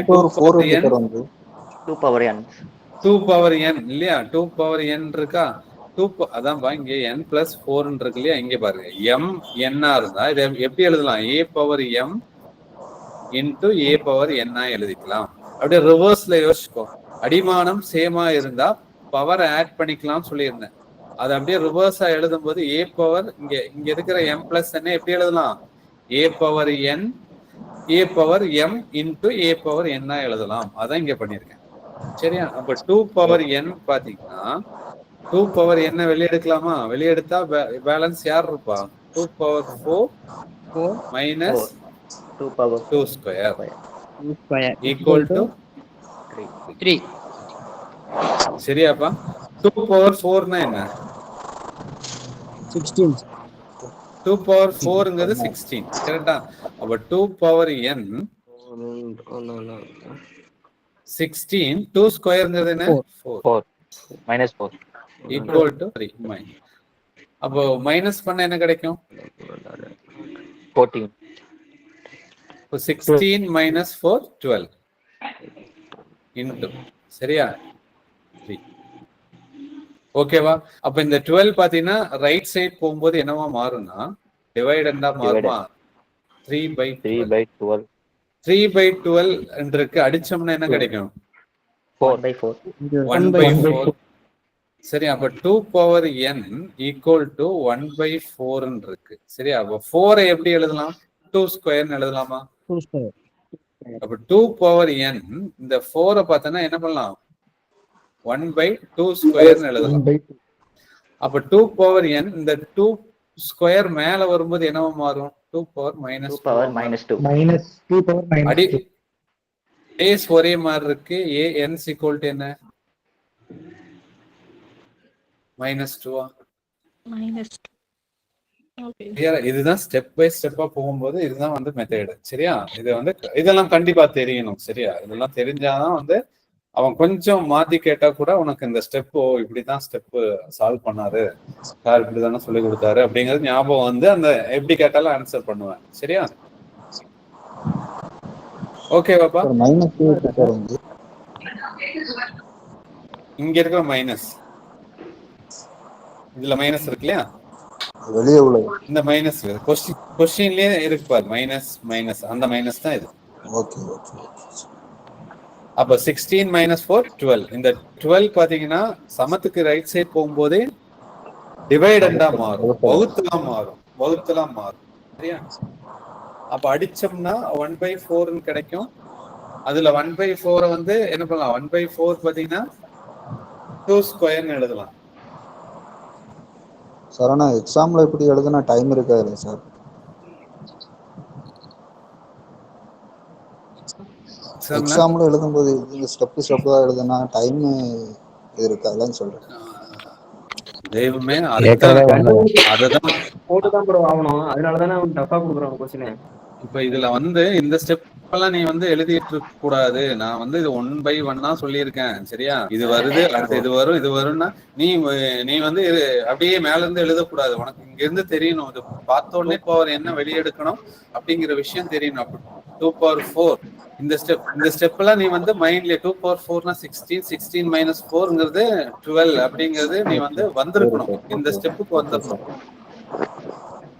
power n இல்லையா? 2 power n இருக்கா? அதான் இங்க n plus 4 இருக்கு இல்லையா? இங்க பாருங்க, m n இருந்தா இதை எப்படி எழுதலாம்? a power m into a power n எழுதிக்கலாம். அப்படியே ரிவர்ஸ்ல யோசிச்சுக்கோ. அடிமானம் சேமா இருந்தா பவர் ஆட் பண்ணிக்கலாம் சொல்லியிருந்தேன். அது அப்படியே ரிவர்ஸா எழுதும் போது a பவர் இங்க இருக்கிற m plus n எப்படி எழுதலாம்? a power n a power m into a power n எழுதலாம். அதான் இங்க பண்ணிருக்கேன். சரியா? அப்ப 2 power n பாத்தீங்கன்னா 2 power n வெளியெடுக்கலாமா? வெளியெடுத்தா பேலன்ஸ் யார் இருப்பா? 2 power 4 minus 2 power 2 square equal to 3. சரியாப்பா? 2 power 4 னா என்ன? 16. 2 power 4ங்கிறது 16. கரெக்ட்டா? அப்ப 2 power n 16 2 ஸ்கொயர்ங்கிறது என்ன? 4 minus 4 equal to 3. அப்போ மைனஸ் பண்ண என்ன கிடைக்கும்? 14. 16 minus 4 12 into. சரியா? 3. ஓகேவா? அப்ப இந்த 12 பாத்தீங்கன்னா ரைட் சைடு போகும்போது என்னவா மாறும்னா டிவைடண்டா மாறுமா? 3/12. 3/12 என்றுக்கு அடிச்சோம்னா என்ன கிடைக்கும்? 4/4. 1/4 சரி, அப்ப 2 பவர் n ஈக்குவல் டு 1/4 இருக்கு. சரியா? அப்ப 4 எப்படி எழுதலாம்? 2 ஸ்கொயர்னு எழுதலாமா? 2 ஸ்கொயர். அப்ப 2 பவர் n இந்த 4 பார்த்தனா என்ன பண்ணலாம்? 1/2 ஸ்கொயர்னு எழுதலாம். அப்ப 2 பவர் n இந்த 2 ஸ்கொயர் மேல வரும்போது என்னவா மாறும்? 2 power minus 2 minus 2 power minus அடி பேஸ் ஒரே மாதிரி இருக்கு. a n ஈக்குவல் டு என்ன? -2. இதுதான் ஸ்டெப் பை ஸ்டெப்பா போகும்போது இதுதான் வந்து மெத்தேடு. சரியா? இது வந்து இதெல்லாம் கண்டிப்பா தெரியணும். சரியா? இதெல்லாம் தெரிஞ்சாதான் வந்து அவன் கொஞ்சம் மாத்தி கேட்டா கூட உனக்கு இந்த ஸ்டெப் இப்படிதான் ஸ்டெப் சால்வ் பண்ணாரு, சார் இப்படிதானே சொல்லி கொடுத்தாரு அப்படிங்கிறது ஞாபகம் வந்து அந்த எப்படி கேட்டாலும் ஆன்சர் பண்ணுவேன். சரியா? ஓகே பாப்பா. இங்க இருக்கிற மைனஸ், இதுல மைனஸ் இருக்கு இல்லையா? வெளியே உள்ள இந்த மைனஸ் கொஸ்டின்லயே இருக்கு பாரு, மைனஸ் மைனஸ், அந்த மைனஸ் தான் இது. Okay okay. அப்ப 16 - 4 12. இந்த 12 பாத்தீங்கன்னா சமத்துக்கு ரைட் சைடு போகும்போதே டிவைடண்டா மாறும், வகுத்துலாம் மாறும். சரியா? அப்ப அடிச்சோம்னா 1/4 கிடைக்கும். அதுல 1/4 வந்து என்ன பண்ணலாம்? 1/4 பாத்தீங்கன்னா 2 ஸ்கொயர்னு எழுதலாம். சார் ஆனா எக்ஸாம்ல இப்படி எழுதுனா டைம் இருக்காது சார். எக்ஸாம்ல எழுதும்போது இந்த ஸ்டெப் ஸ்டெப்பா எழுதுனா டைம் இருக்காதுன்னு சொல்றேன். தெய்வமே அததான் போட்டுதான் ப்ரோ ஆகணும். அதனாலதானே அவன் டஃபா கொடுக்குறான் கொஸ்டின். இப்ப இதுல வந்து இந்த ஸ்டெப் எல்லாம் நீ வந்து எழுதிட்டு இருக்க கூடாது. நான் வந்து இது 1/1 தான் சொல்லியிருக்கேன். சரியா? இது வருது, அடுத்து இது வரும்னா நீ வந்து அப்படியே மேல இருந்து எழுதக்கூடாது. உனக்கு இங்க இருந்து தெரியணும், இது பார்த்த உடனே பவர் என்ன வெளியெடுக்கணும் அப்படிங்கிற விஷயம் தெரியணும். அப்ப 2 பவர் 4 இந்த ஸ்டெப் எல்லாம் நீ வந்து மைண்ட்ல 2 பவர் 4னா 16, 16 - 4ங்கிறது 12 அப்படிங்கிறது நீ வந்து வந்திருக்கணும். இந்த ஸ்டெப்புக்கு வந்துடணும்.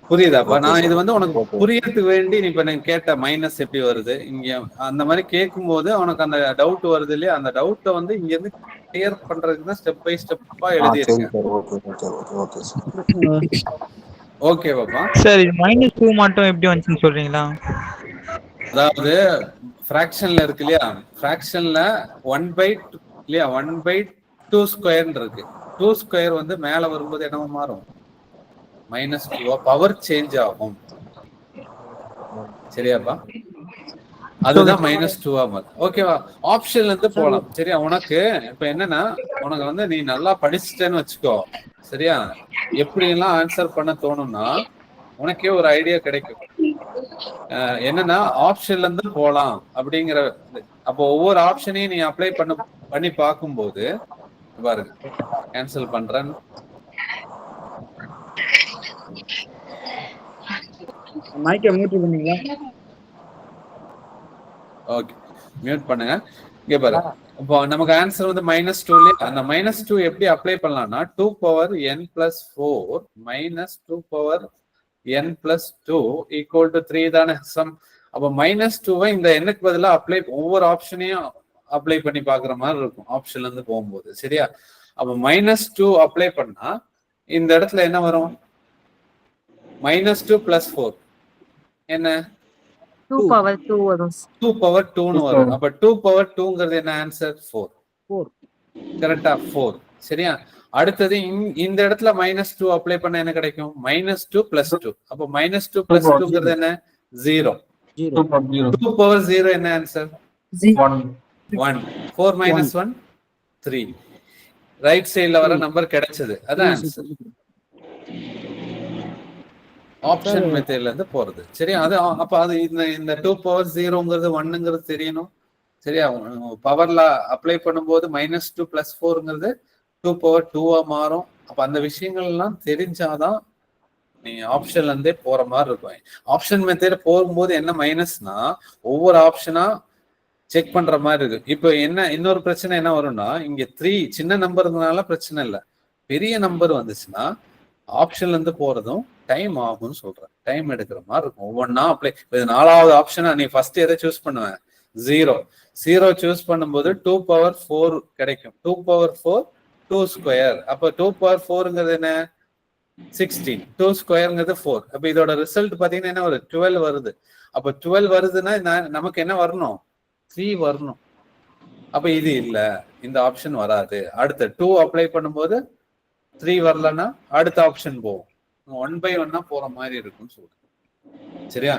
புரியுதாப்பா? நான் இது வந்து உனக்கு புரியறதுக்கு வேண்டி நீ இப்ப நான் கேட்ட மைனஸ் எப்படி வருது இங்க அந்த மாதிரி கேட்கும் போது உனக்கு அந்த டவுட் வருது இல்லையா? அந்த டவுட்டை வந்து இங்க இருந்து கிளியர் பண்றதுக்கு தான் ஸ்டெப் பை ஸ்டெப்பா எழுதியிருக்கேன். ஓகே பாப்பா. சார் இது -2 மட்டும் எப்படி வந்துச்சுன்னு சொல்றீங்களா? அதாவது ஃபிராக்ஷன்ல இருக்கு இல்லையா? ஃபிராக்ஷன்ல 1/2 இல்லையா? 1/2 ஸ்கொயர் இருக்கு. 2 ஸ்கொயர் வந்து மேல வரும்போது என்னவா மாறும்? -2 பவர் சேஞ்ச் ஆகும். சரியாப்பா? அதுதான் -2 மாறும். ஓகேவா? ஆப்ஷன்ல இருந்து போலாம். சரியா? உனக்கு இப்ப என்னன்னா உனக்கு வந்து நீ நல்லா படிச்சுட்டேன்னு வச்சுக்கோ. சரியா? எப்படி எல்லாம் ஆன்சர் பண்ண தோணும்னா உனக்கே ஒரு ஐடியா கிடைக்கும். என்னன்னா ஆப்ஷன்ல இருந்து போலாம் அப்படிங்கிற. அப்போ ஒவ்வொரு ஆப்ஷனையும் நீ அப்ளை பண்ணி பார்க்கும்போது பாருங்க, கேன்சல் பண்றேன். மைக்கை மியூட் பண்ணீங்களா? ஓகே, மியூட் பண்ணுங்க. இங்க பாரு, இப்போ நமக்கு ஆன்சர் வந்து -2. அந்த -2 எப்படி அப்ளை பண்ணலாம்னா 2 பவர் n + 4 - 2 பவர் n + 2 = 3 தானே சம். அப்ப -2 இந்த எண்ணுக்கு பதிலா ஒவ்வொரு ஆப்ஷனையும் அப்ளை பண்ணி பாக்குற மாதிரி இருக்கும் ஆப்ஷன்ல இருந்து போகும்போது. சரியா? அப்ப -2 அப்ளை பண்ணா இந்த இடத்துல என்ன வரும்? -2 + 4 என்ன? 2 பவர் 2 வரும். 2 பவர் 2ன்னு வரும். அப்ப 2 பவர் 2ங்கிறது என்ன ஆன்சர்? 4. கரெக்டா? 4. சரியா? அடுத்தது இந்த இடத்துல -2 அப்ளை பண்ண என்ன கிடைக்கும்? -2 + 2. அப்ப -2 + 2ங்கிறது என்ன? 0. 2 பவர் 0 என்ன ஆன்சர்? 1. 4 - 1 3. ரைட் சைடுல வர நம்பர் கிடைச்சது. அதான் ஆன்சர். ஆப்ஷன் மெத்தட்ல இருந்து போறது. சரியா? அது அப்ப அது இந்த 2 பவர் 0ங்கிறது 1ங்கிறது தெரியணும். சரியா? பவர்ல அப்ளை பண்ணும்போது -2 + 4ங்கிறது 2 பவர் 2ஆ மாறும். அப்ப அந்த விஷயங்கள் எல்லாம் தெரிஞ்சாதான் நீ ஆப்ஷன்ல இருந்தே போற மாதிரி இருக்கும். ஆப்ஷன் மெத்தட் போகும்போது என்ன மைனஸ்னா ஒவ்வொரு ஆப்ஷனா செக் பண்ற மாதிரி இருக்கு. இப்போ என்ன இன்னொரு பிரச்சனை என்ன வரும்னா, இங்க 3 சின்ன நம்பர்னால பிரச்சனை இல்லை. பெரிய நம்பர் வந்துச்சுன்னா ஆப்ஷன்ல இருந்து போறதும் டைம் ஆகும்னு சொல்றேன். டைம் எடுக்கிற மாதிரி இருக்கும். ஒவ்வொன்னா அப்ளை. 4வது ஆப்ஷனா நீ ஃபர்ஸ்ட் எதை சூஸ் பண்ணுவேன்? 0 சூஸ் பண்ணும்போது 2 பவர் 4 கிடைக்கும். 2 பவர் 4 2 ஸ்கொயர். அப்ப 2 பவர் 4ங்கிறது என்ன 16. 2 ஸ்கொயர்ங்கிறது 4. அப்ப இதோட ரிசல்ட் பாத்தீங்கன்னா என்ன ஒரு 12 வருது. அப்ப 12 வருதுன்னா நமக்கு என்ன வரணும் 3 வரணும். அப்ப இது இல்ல, இந்த ஆப்ஷன் வராது. அடுத்து 2 அப்ளை பண்ணும்போது 3 வரலன்னா அடுத்த ஆப்ஷன் போகும். 1/1 போற மாதிரி இருக்கும்னு சொல்றேன். சரியா?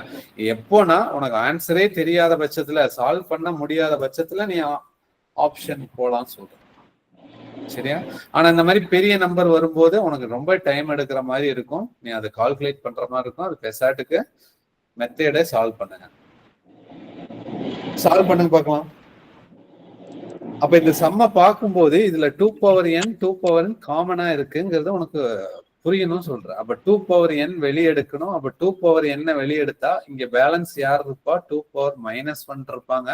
எப்போனா உனக்கு ஆன்சரே தெரியாத பட்சத்துல, சால்வ் பண்ண முடியாத பட்சத்துல நீ ஆப்ஷன் போலாம்னு சொல்றேன். சரியா? ஆனா இந்த மாதிரி பெரிய நம்பர் வரும்போது உனக்கு ரொம்ப டைம் எடுக்கிற மாதிரி இருக்கும். நீ அதை கால்குலேட் பண்ற மாதிரி இருக்கும். அது பெசாட்டுக்கு மெத்தடை சால்வ் பண்ணுங்க. சால்வ் பண்ணுங்க பார்க்கலாம். அப்ப இந்த சம்ம பார்க்கும்போது இதுல 2 பவர் n 2 பவர் n காமனா இருக்குங்கிறது உனக்கு புரியணும்னு சொல்றேன். அப்ப 2 பவர் n வெளியெடுக்கணும். அப்ப 2 பவர் n வெளியெடுத்தா இங்க பேலன்ஸ் யார் இருப்பா 2 பவர் -1 இருப்பாங்க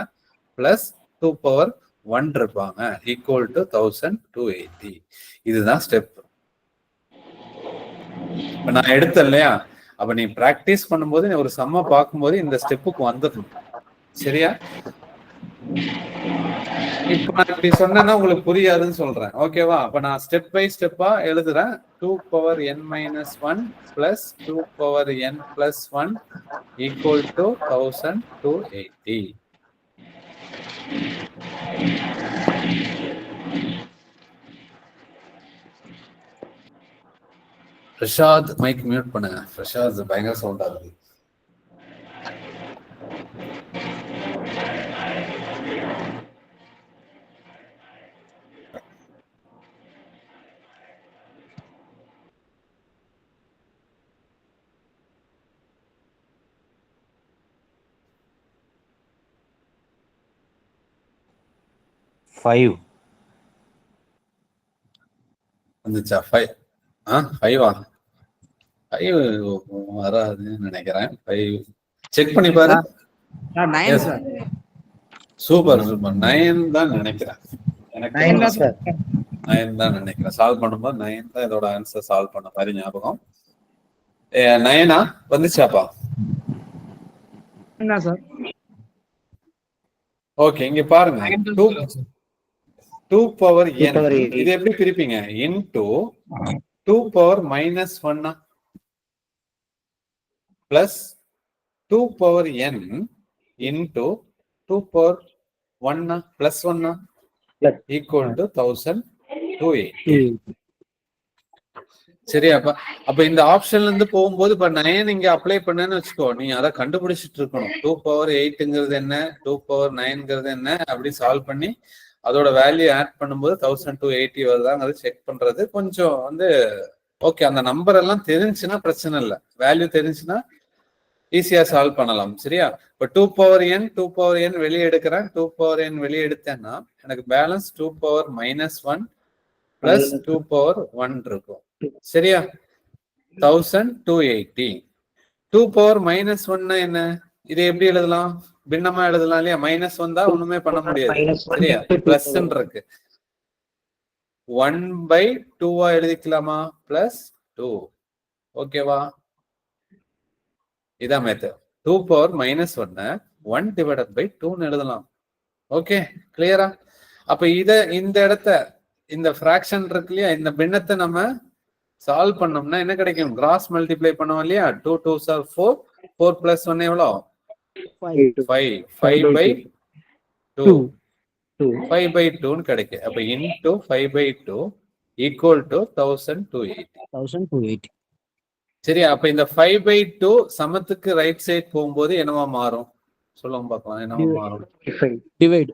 பிளஸ் 2 பவர் 1 இருப்பாங்க ஈக்குவல் டு 1280. இதுதான் ஸ்டெப். இப்ப நான் எடுத்தேன் இல்லையா? அப்ப நீ பிராக்டிஸ் பண்ணும்போது நீ ஒரு சம்ம பார்க்கும்போது இந்த ஸ்டெப்புக்கு வந்துடணும். சரியா? இப்ப நான் இப்படி சொன்னேன்னா உங்களுக்கு புரியாதுன்னு சொல்றேன். ஓகேவா? அப்ப நான் ஸ்டெப் பை ஸ்டெப்பா எழுதுறேன். 2 power n -1 plus 2 power n plus 1 equal to 1280. Prasad mic mute பண்ணுங்க. பிரசாத் பயங்கர சவுண்டா இருக்கு. வந்துச்சா 5? 5 வராதுன்னு நினைக்கிறேன். 5 செக் பண்ணி பாரு. Super super. 9 தான் நினைக்கிறேன். எனக்கு 9 தான் நினைக்கிறேன். சால்வ் பண்ணும்போது 9 தான் இதோட ஆன்சர் சால்வ் பண்ண மாதிரி ஞாபகம். 9 வந்துச்சாப்பா? ஓகே, இங்க பாருங்க. 2 பவர் n இது எப்படி பிரிப்பீங்க? Into 2 power -1 plus 2 power n into 2 power 1 plus 1 equal to 1280. சரியாப்பா? அப்ப இந்த ஆப்ஷன்ல இருந்து போகும்போது இப்ப 9 இங்க அப்ளை பண்ணேன்னு வச்சுக்கோ, நீ அதை கண்டுபிடிச்சிட்டு இருக்கணும். 2 பவர் 8ங்கிறது என்ன, 2 பவர் 9ங்கிறது என்ன, அப்படி சால்வ் பண்ணி அதோட வேல்யூ ஆட் பண்ணும்போது 1280 வருதாங்கிறது செக் பண்றது கொஞ்சம் ஓகே. அந்த நம்பர் எல்லாம் தெரிஞ்சுன்னா பிரச்சனை இல்லை. வேல்யூ தெரிஞ்சுன்னா ஈஸியா சால்வ் பண்ணலாம். சரியா? இப்ப 2 பவர் n 2 பவர் n வெளியே எடுக்கிறேன். 2 பவர் n வெளியே எடுத்தேன்னா எனக்கு பேலன்ஸ் 2 பவர் -1 பிளஸ் 2 பவர் 1 இருக்கும். சரியா? 1280. 2 பவர் -1 என்ன? இதை எப்படி எழுதலாம்? பின்னமா எழுதலாம் இல்லையா? மைனஸ் வந்தா ஒண்ணுமே பண்ண முடியாது. சரியா? பிளஸ் இருக்கு. 1/2 எழுதிக்கலாமா? பிளஸ் 2. ஓகேவா? இதான் மெத்தட். 2 பவர் -1 1/2 எழுதலாம். ஓகே, கிளியரா? அப்ப இந்த இடத்த இந்த ஃபிராக்ஷன் இருக்கு இல்லையா, இந்த பின்னத்தை நம்ம சால்வ் பண்ணோம்னா என்ன கிடைக்கும்? கிராஸ் மல்டிப்ளை பண்ணுவோம் இல்லையா? 2 2s are 4. 4 + 1 எவ்வளோ? 5. 5/2 5/2 கிடைக்கும். அப்ப இன்டு 5/2 ஈக்குவல் டு 1280. சரியா? அப்ப இந்த 5/2 சமத்துக்கு ரைட் சைட் போகும்போது என்னவா மாறும் சொல்லுங்க பார்க்கலாம். என்னவா மாறும்? டிவைட்.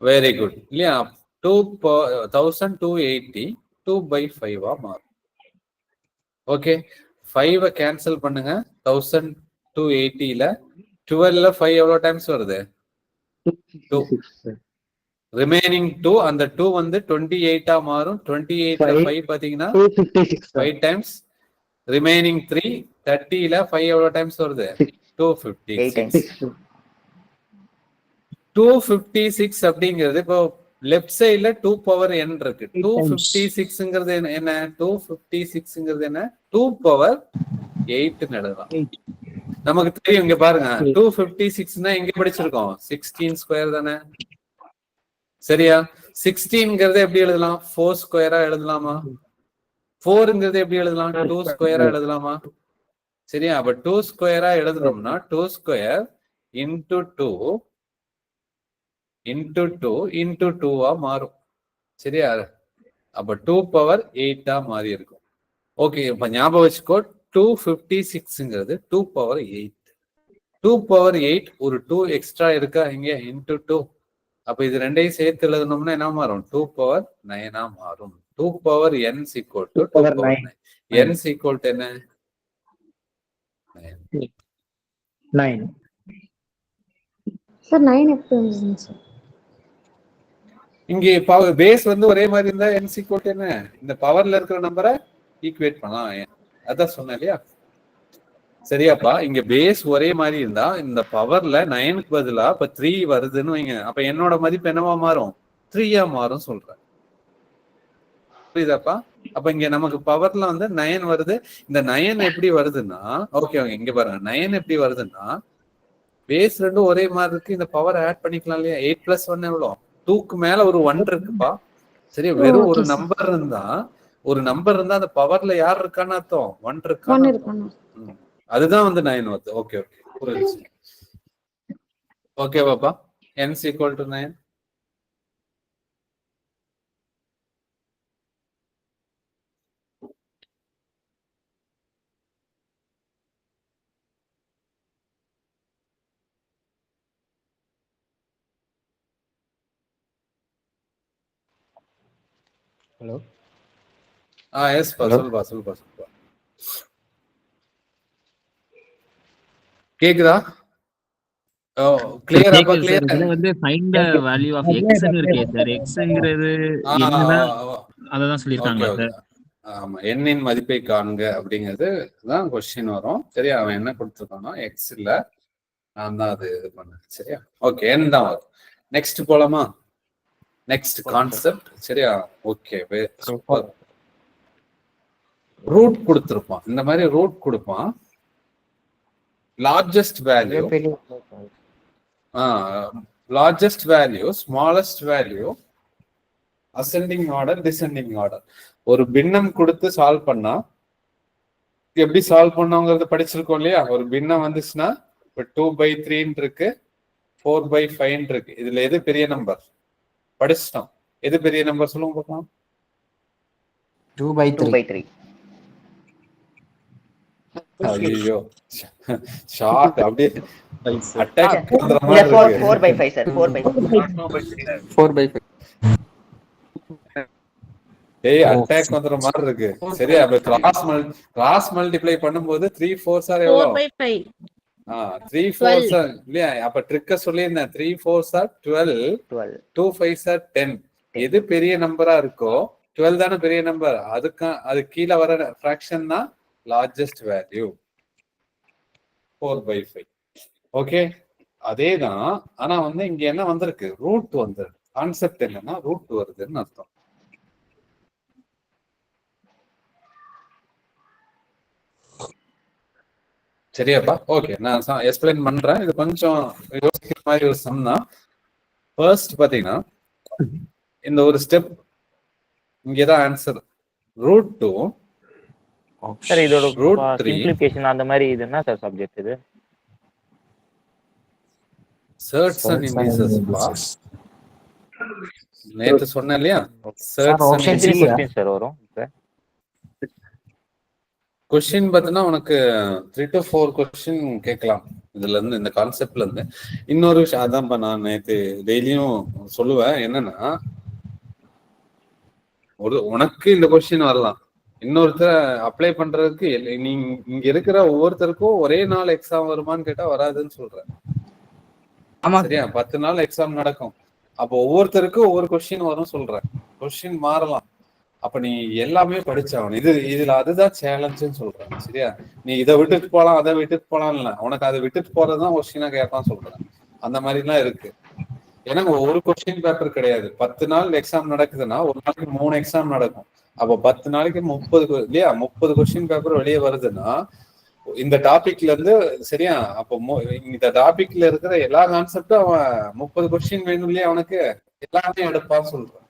வெரி குட் இல்லையா? 1280 2/5 மாறும். ஓகே, 5 கேன்சல் பண்ணுங்க. 1280ல 12ல 5 எவ்வளவு டைம்ஸ் வருது? 2. ரிமைனிங் 2, அந்த 2 28 மாறும். 28ல 5 பாத்தீங்கன்னா 5 டைம்ஸ். ரிமைனிங் 3 30ல 5 எவ்வளவு டைம்ஸ் வருது? 256. 256 அப்படிங்கிறது இப்போ லெஃப்ட் சைடுல 2 பவர் n இருக்கு. 256ங்கிறது என்ன? 256ங்கிறது என்ன? 2 பவர் 8ன்னு எழுதலாம். நமக்கு தெரியும். இங்க பாருங்க, 256னா எங்க படிச்சிருக்கோம்? 16 ஸ்கொயர் தானே? சரியா? 16ங்கிறத எப்படி எழுதலாம்? 4 ஸ்கொயரா எழுதலாமா? 4ங்கிறது எப்படி எழுதலாம்? 2 ஸ்கொயரா எழுதலாமா? சரியா? அப்ப 2 ஸ்கொயரா எழுதணும்னா 2 ஸ்கொயர் இன்டூ 2 இன்டூ 2 இன்டூ 2வா மாறும். சரியா? அப்ப 2 பவர் 8ஆ மாறி இருக்கும். ஓகே, இப்ப ஞாபகம் வச்சுக்கோ, 256ங்கிறது 2 பவர் 8. 2 பவர் 8 ஒரு 2 எக்ஸ்ட்ரா இருக்கா இங்க இன்டூ 2. அப்ப இது ரெண்டையும் சேர்த்து எழுதணும்னா என்ன மாறும்? 2 பவர் 9ஆ மாறும். 2 power n equal to 2 power 9. n equal to என்ன? 9. சார் 9 எப்படி வந்துச்சுங்க சார்? இங்கே பேஸ் வந்து ஒரே மாதிரி இருந்தா n equal to என்ன? இந்த பவர்ல இருக்கிற நம்பரை ஈக்குவேட் பண்ணலாம். அதான் சொன்னேன் இல்லையா? சரியாப்பா, இங்க பேஸ் ஒரே மாதிரி இருந்தா இந்த பவர்ல 9க்கு பதிலா இப்ப 3 வருதுன்னு வைங்க, அப்ப என்னோட மதிப்பு என்னவா மாறும்? 3ஆ மாறும் சொல்றேன். புரியுதாப்பா? அப்ப இங்க நமக்கு பவர்ல வந்து 9 வருது. இந்த 9 எப்படி வருதுன்னா, ஓகே இங்க பாருங்க, 9 எப்படி வருதுன்னா பேஸ் ரெண்டும் ஒரே மாதிரி இருக்கு. இந்த பவர் ஆட் பண்ணிக்கலாம் இல்லையா? 8 + 1 எவ்வளவு? 2க்கு மேல ஒரு 1 இருக்குப்பா. சரி, வெறும் ஒரு நம்பர் இருந்தா அந்த பவர்ல யார் இருக்கான்னு அர்த்தம்? 1 இருக்கான்னு. அதுதான் வந்து 9 வருது. ஓகே ஓகே, புரியுது. ஓகே பாப்பா, n equal to 9. Hello. Yes பா, சொல்லுப்பா. கேக்குதா? கிளியரா? கிளியர். இதுல வந்து find the value of x ன்னு இருக்கே சார். xங்கிறது என்னதான் அததான் சொல்லிருக்காங்க சார். ஆமா, n இன் மதிப்பை காண்க அப்படிங்கிறது தான் क्वेश्चन வரும். சரியா? அவன் என்ன கொடுத்திருக்கானோ x இல்ல, நான் தான் அது இது பண்ணேன். சரியா? ஓகே, n தான் வரும். நெக்ஸ்ட் போலாமா? Next concept. சரியா? Okay, super. ரூட் கொடுத்திருப்பான். இந்த மாதிரி ரூட் கொடுப்பான். largest value, smallest value, ascending order, descending order. ஒரு பின்னம் கொடுத்து சால்வ் பண்ணா எப்படி சால்வ் பண்ணோங்கிறது படிச்சிருக்கோம் இல்லையா? ஒரு பின்னம் வந்துச்சுன்னா இப்ப 2/3 இருக்கு, 4/5 இருக்கு. இதுல எது பெரிய நம்பர்? படிச்சிட்டோம். எது பெரிய நம்பர் சொல்லுங்க பார்க்கலாம். 2/3. ஐயோ, ஷாக். அப்படியே அட்டாக் பண்ற மாதிரி இருக்கு. 4/5 சார். 4/5. ஏய், அட்டாக் பண்ற மாதிரி இருக்கு. சரியா? அப்ப கிராஸ் மல்டிப்ளை பண்ணும்போது 3 4s ஆர் எவ்வளவு? 4/5. 3 4s இல்லையா? அப்ப ட்ரிக்க சொல்லியிருந்தேன். 3 4s ஆர் 12, 2 5s ஆர் 10. எது பெரிய நம்பரா இருக்கோ 12 தானே பெரிய நம்பர். அது கீழே வர ஃபிராக்ஷன் தான் largest value. 4/5. ஓகே, அதேதான். ஆனா வந்து இங்க என்ன வந்திருக்கு? ரூட் வந்திருக்கு. கான்செப்ட் என்னன்னா ரூட் வருதுன்னு அர்த்தம். சரியாப்பா? ஓகே, நான் எக்ஸ்பிளைன் பண்றேன். இது கொஞ்சம் யோசிக்கிற மாதிரி ஒரு சம் தான். ஃபர்ஸ்ட் பாத்தீங்கன்னா இந்த ஒரு ஸ்டெப் இங்கதான் ஆன்சர். √2 சார் இதோட சிம்பிளிஃபிகேஷன் அந்த மாதிரி இது என்ன சார் சப்ஜெக்ட் இது? Surds and indices. நேத்து சொன்னேன் இல்லையா? சர்ட்ஸ் அண்ட் இண்டிசஸ் சார் வரும். क्वेश्चन பார்த்தனா உனக்கு 3 to 4 क्वेश्चन கேட்கலாம் இதுல இருந்து, இந்த கான்செப்ட்ல இருந்து. இன்னொரு விஷயம் அதான் நான் நேத்து டெய்லியும் சொல்லுவேன். என்னன்னா, உனக்கு இந்த क्वेश्चन வரலாம், இன்னொருத்தர் அப்ளை பண்றதுக்கு நீங்க இங்க இருக்கிற ஒவ்வொருத்தருக்கும் ஒரே நாள் எக்ஸாம் வருமான்னு கேட்டா வராதுன்னு சொல்றேன். சரியா? 10 நாள் எக்ஸாம் நடக்கும். அப்போ ஒவ்வொருத்தருக்கும் ஒவ்வொரு கொஸ்டின் வரும் சொல்றேன். கொஸ்டின் மாறலாம். அப்ப நீ எல்லாமே படிச்சாகணும். இதுல அதுதான் சேலஞ்சுன்னு சொல்றேன். சரியா? நீ இதை விட்டுட்டு போலாம், அதை விட்டுட்டு போலாம் இல்ல, உனக்கு அதை விட்டுட்டு போறதுதான் கொஸ்டினா கேட்பான்னு சொல்றேன். அந்த மாதிரி எல்லாம் இருக்கு. ஏன்னா ஒரு கொஸ்டின் பேப்பர் கிடையாது. 10 நாள் எக்ஸாம் நடக்குதுன்னா ஒரு நாளைக்கு 3 எக்ஸாம் நடக்கும். அப்போ 10 நாளைக்கு 30 இல்லையா? 30 கொஸ்டின் பேப்பர் வெளியே வருதுன்னா இந்த டாபிக்ல இருந்து சரியா? அப்போ இந்த டாபிக்ல இருக்கிற எல்லா கான்செப்டும் அவன் 30 கொஸ்டின் வேணும் இல்லையா அவனுக்கு? எல்லாமே எடுப்பான்னு சொல்றான்.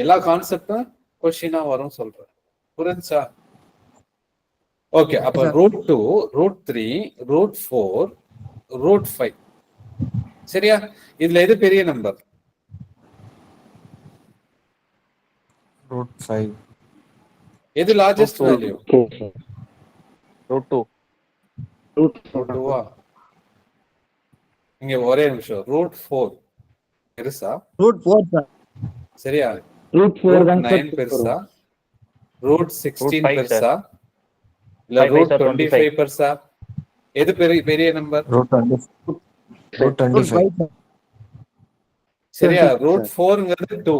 எல்லா கான்செப்டும் கொஸ்டினா வரும் சொல்றேன். புரிஞ்சா? ஓகே. அப்ப √2, √3, √4, √5 சரியா? இதுல எது பெரிய நம்பர்? √5. எது லார்ஜஸ்ட் வேல்யூ? √2. √2 இங்க ஒரே நிமிஷம். √4 பெருசா? √4 சார். சரியா? √4 தான் √9 பெருசா? √16 பெருசா? இல்ல √25 பெருசா? எது பெரிய நம்பர்? √25. சரியா? √4ங்கிறது 2,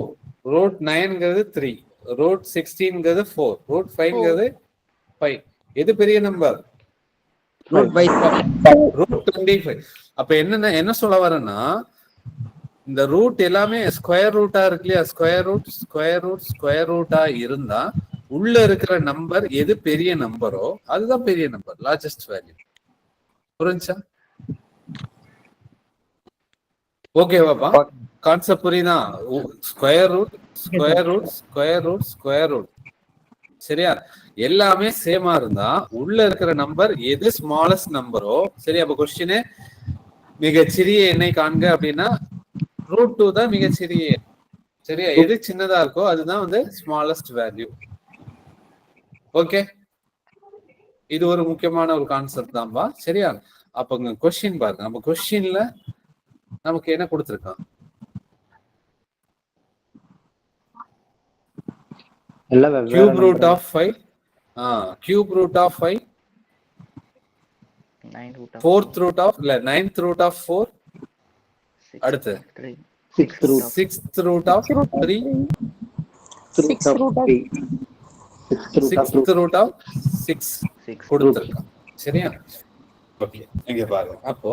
√9ங்கிறது 3, √16ங்கிறது 4, √5ங்கிறது 5. எது பெரிய நம்பர்? √25. அப்ப என்ன சொல்ல வரேன்னா, இந்த ரூட் எல்லாமே ஸ்கொயர் ரூட்டா இருக்கு இல்லையா? ஸ்கொயர் ரூட்டா இருந்தா உள்ள இருக்கிற நம்பர் எது பெரிய நம்பரோ அதுதான் பெரிய நம்பர், லார்ஜஸ்ட் வேல்யூ. புரிஞ்சா? ஓகேவாப்பா? கான்செப்ட் புரியுதா? ஸ்கொயர் ரூட் சரியா? எல்லாமே சேமா இருந்தா உள்ள இருக்கிற நம்பர் எது ஸ்மாலஸ்ட் நம்பரோ சரியா? அப்ப கொஸ்டின் மிகச்சிறிய எண்ணை காண்க அப்படின்னா √2 தான் மிகச்சிறிய எண். சரியா? எது சின்னதா இருக்கோ அதுதான் வந்து ஸ்மாலஸ்ட் வேல்யூ. ஓகே, இது ஒரு முக்கியமான ஒரு கான்செப்ட் தான்பா. சரியா? அப்ப கொஸ்டின் பாருங்க. நம்ம கொஸ்டின்ல நமக்கு என்ன கொடுத்திருக்கான்? Cube root of 5, cube root of 5, 4th root of இல்ல 9th ரூட் ஆஃப் 4, அடுத்து 6th root of 3, 6th root of 6 கொடுத்திருக்கான். சரியா? ஓகே, இங்க பாருங்க. அப்போ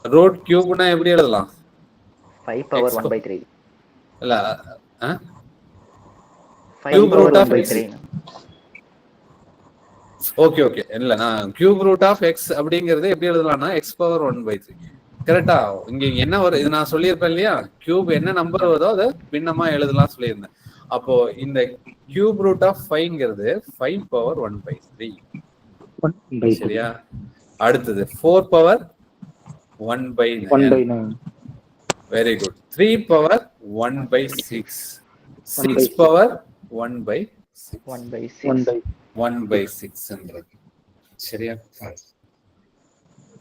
ரூட் கியூப்னா எப்படி எழுதலாம்? 5 பவர் 1/3 இல்ல cube root of x. Okay இல்ல, நான் கியூப் ரூட் ஆஃப் x அப்படிங்கறது எப்படி எழுதலாம்னா x பவர் 1/3. கரெக்டா? இங்க என்ன ஒரு இது நான் சொல்லியிருப்பேன் இல்லையா? கியூப் என்ன நம்பர் வருதோ அதை பின்னமா எழுதலாம் சொல்லியிருந்தேன். அப்போ இந்த கியூப் ரூட் ஆஃப் 5ங்கிறது 5 பவர் 1/3. சரியா? அடுத்தது 4 power 1/9. Very good. 3 power 1/6, 6 power 1/6. சரியா?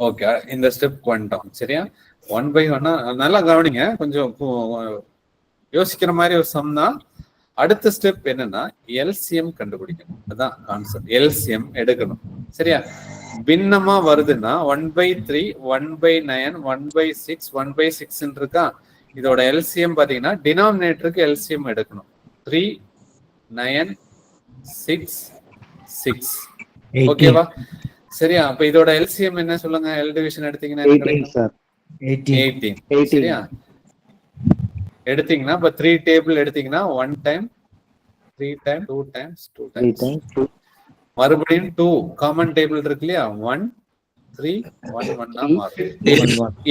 ஓகே, இந்த ஸ்டெப் வந்துட்டோம். சரியா? 1/1 நல்லா கவனிங்க, கொஞ்சம் யோசிக்கிற மாதிரி ஒரு சம் தான். அடுத்த ஸ்டெப் என்னன்னா எல்சிஎம் கண்டுபிடிக்கணும். அதான் கான்செப்ட். எல்சிஎம் எடுக்கணும். சரியா? பின்னமா வருதுன்னா 1/3, 1/9, 1/6, 1/6 இருக்கா? இதோட எல்சிஎம் பாத்தீங்கன்னா டினாமினேட்டருக்கு எல்சிஎம் எடுக்கணும். 3, 9, 6, 6. ஓகேவா? சரியா? அப்ப இதோட எல்சிஎம் என்ன சொல்லுங்க? எல் டிவிஷன் எடுத்தீங்கன்னா 18. சரியா? எடுத்தீங்கன்னா இப்ப 3 டேபிள் எடுத்தீங்கன்னா 1 டைம், 3 டைம், 2 டைம்ஸ், 2 டைம்ஸ், மறுபடியும் 2 காமன் டேபிள் இருக்கு இல்லையா? 1, 3, 1, 1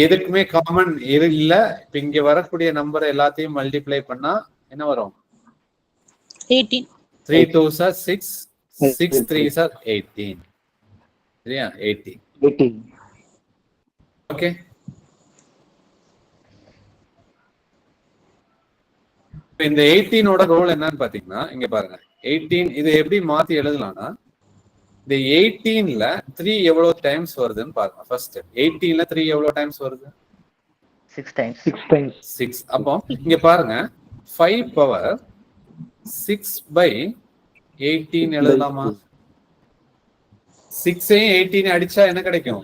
எதுக்குமே காமன் இல்ல. இப்ப இங்க வரக்கூடிய நம்பர் எல்லாத்தையும் மல்டிப்ளை பண்ணா என்ன வரும்? 18. 3 2s are 6, 6 3s are 18. சரியா? 18. ஓகே, இந்த 18ஓட ரோல் என்னன்னு பாத்தீங்கன்னா இங்க பாருங்க. 18 இது எப்படி மாத்தி எழுதலாம்னா, இந்த 18ல 3 எவ்வளவு டைம்ஸ் வருதுன்னு பாருங்க. ஃபர்ஸ்ட் 18ல 3 எவ்வளவு டைம்ஸ் வருது? 6 டைம்ஸ். 6. அப்போ இங்க பாருங்க, 5 பவர் 6/18 எழுதலாமா? 6ஐயும் 18 அடிச்சா என்ன கிடைக்கும்?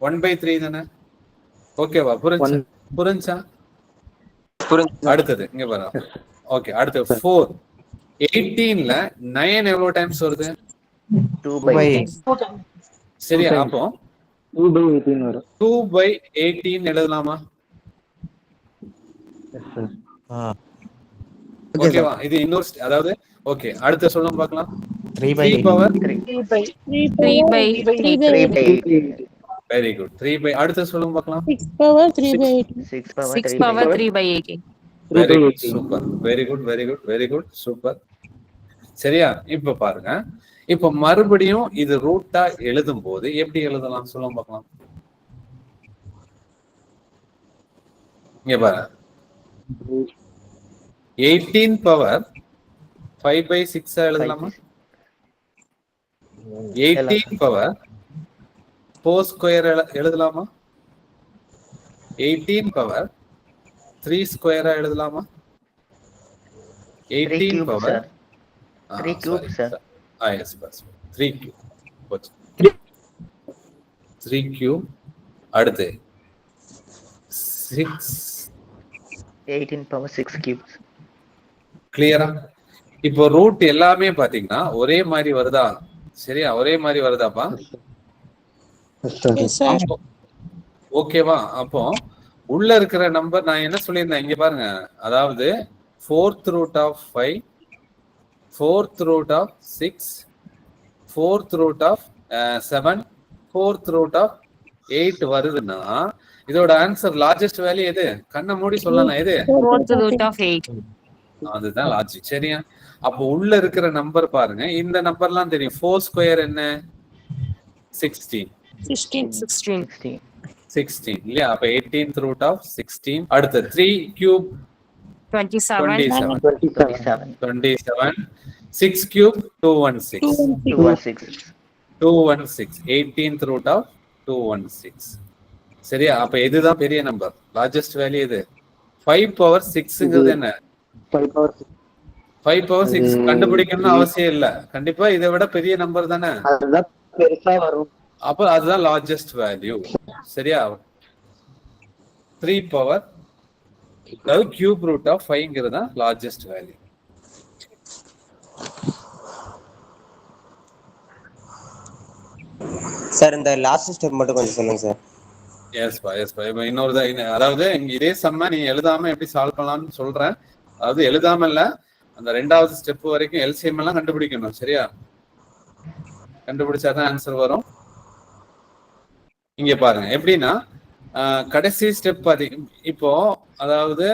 1/3 தானே? ஓகேவா? புரிஞ்சா? அடுத்தது இங்க பாருங்க. ஓகே, அடுத்து 4. 18ல 9 எவ்வளவு டைம்ஸ் வருது? 2/8. சரியா? அப்போ 2/18 வரும். 2/18 எழுதலாமா? ஓகேவா? இது இன்னொரு அதாவது ஓகே, அடுத்த சொல்லுங்க பார்க்கலாம். 3 பவர் 3/8. வெரி குட் 3 பை அடுத்து சொல்லுங்க பார்க்கலாம் 6 power 3/8. 6 6 power 3/8. Very good super very good very good very good super. சரியா? இப்ப பாருங்க, இப்ப மறுபடியும் இது ரூட்டா எழுதும் போது எப்படி எழுதலாம் சொல்லுங்க பார்க்கலாம். இங்க பாருங்க 18 பவர் 5/6 எழுதலாமா? 18 பவர் 4 ஸ்கொயர் எழுதலாமா? 18 பவர் 3 ஸ்கொயரா எழுதலாமா? 18 power 3 cube sir. yes bas 3 cube 3 cube அடுத்து 6 18 power 6 cubes. கிளியரா? இப்போ ரூட் எல்லாமே பாத்தீங்கன்னா ஒரே மாதிரி வருதா? சரியா? ஒரே மாதிரி வருதாப்பா? ஓகேவா? அப்போ உள்ள இருக்கிற நம்பர் நான் என்ன சொல்லியிருந்தேன் இங்க பாருங்க, அதாவது 4th root of 5, 4th root of 6, 4th root of 7, 4th root of 8 வருதுன்னா இதோட ஆன்சர் லார்ஜஸ்ட் வேல்யூ எது? கண்ணை மூடி சொல்லலாம் எது? 4th root of 8. அதுதான் லாஜிக். சரியா? அப்போ உள்ள இருக்கிற நம்பர் பாருங்க, இந்த நம்பர்லாம் தெரியும். 4 ஸ்கொயர் என்ன? 16 இல்லையா? அப்ப 18th root of 16. அடுத்து 3 cube 27. 6 cube 216. 18th root of 216. சரியா? அப்ப இதுதான் பெரிய நம்பர். லார்ஜஸ்ட் வேல்யூ எது? 5 power 6ங்கிறது என்ன? 5 power 6 கண்டுபிடிக்கணும்னு அவசியம் இல்ல. கண்டிப்பா இதை விட பெரிய நம்பர் தானே, அப்ப அதுதான் லார்ஜஸ்ட் வேல்யூ. சரியா? 3 பவர் அதாவது கியூப் ரூட் ஆஃப் 5ங்கிறது தான் லார்ஜஸ்ட் வேல்யூ. சார் இந்த லாஸ்ட் ஸ்டெப் மட்டும் கொஞ்சம் சொல்லுங்க சார். எஸ்பா. இப்போ இன்னொரு அதாவது இங்க இதே சம்ம நீ எழுதாம எப்படி சால்வ் பண்ணலாம்னு சொல்றேன். அதாவது எழுதாம இல்ல, அந்த 2வது ஸ்டெப் வரைக்கும் எல்சிஎம் எல்லாம் கண்டுபிடிக்கணும். சரியா? கண்டுபிடிச்சாதான் ஆன்சர் வரும். இங்க பாருங்க எப்படின்னா கடைசி ஸ்டெப் இப்போ அதாவது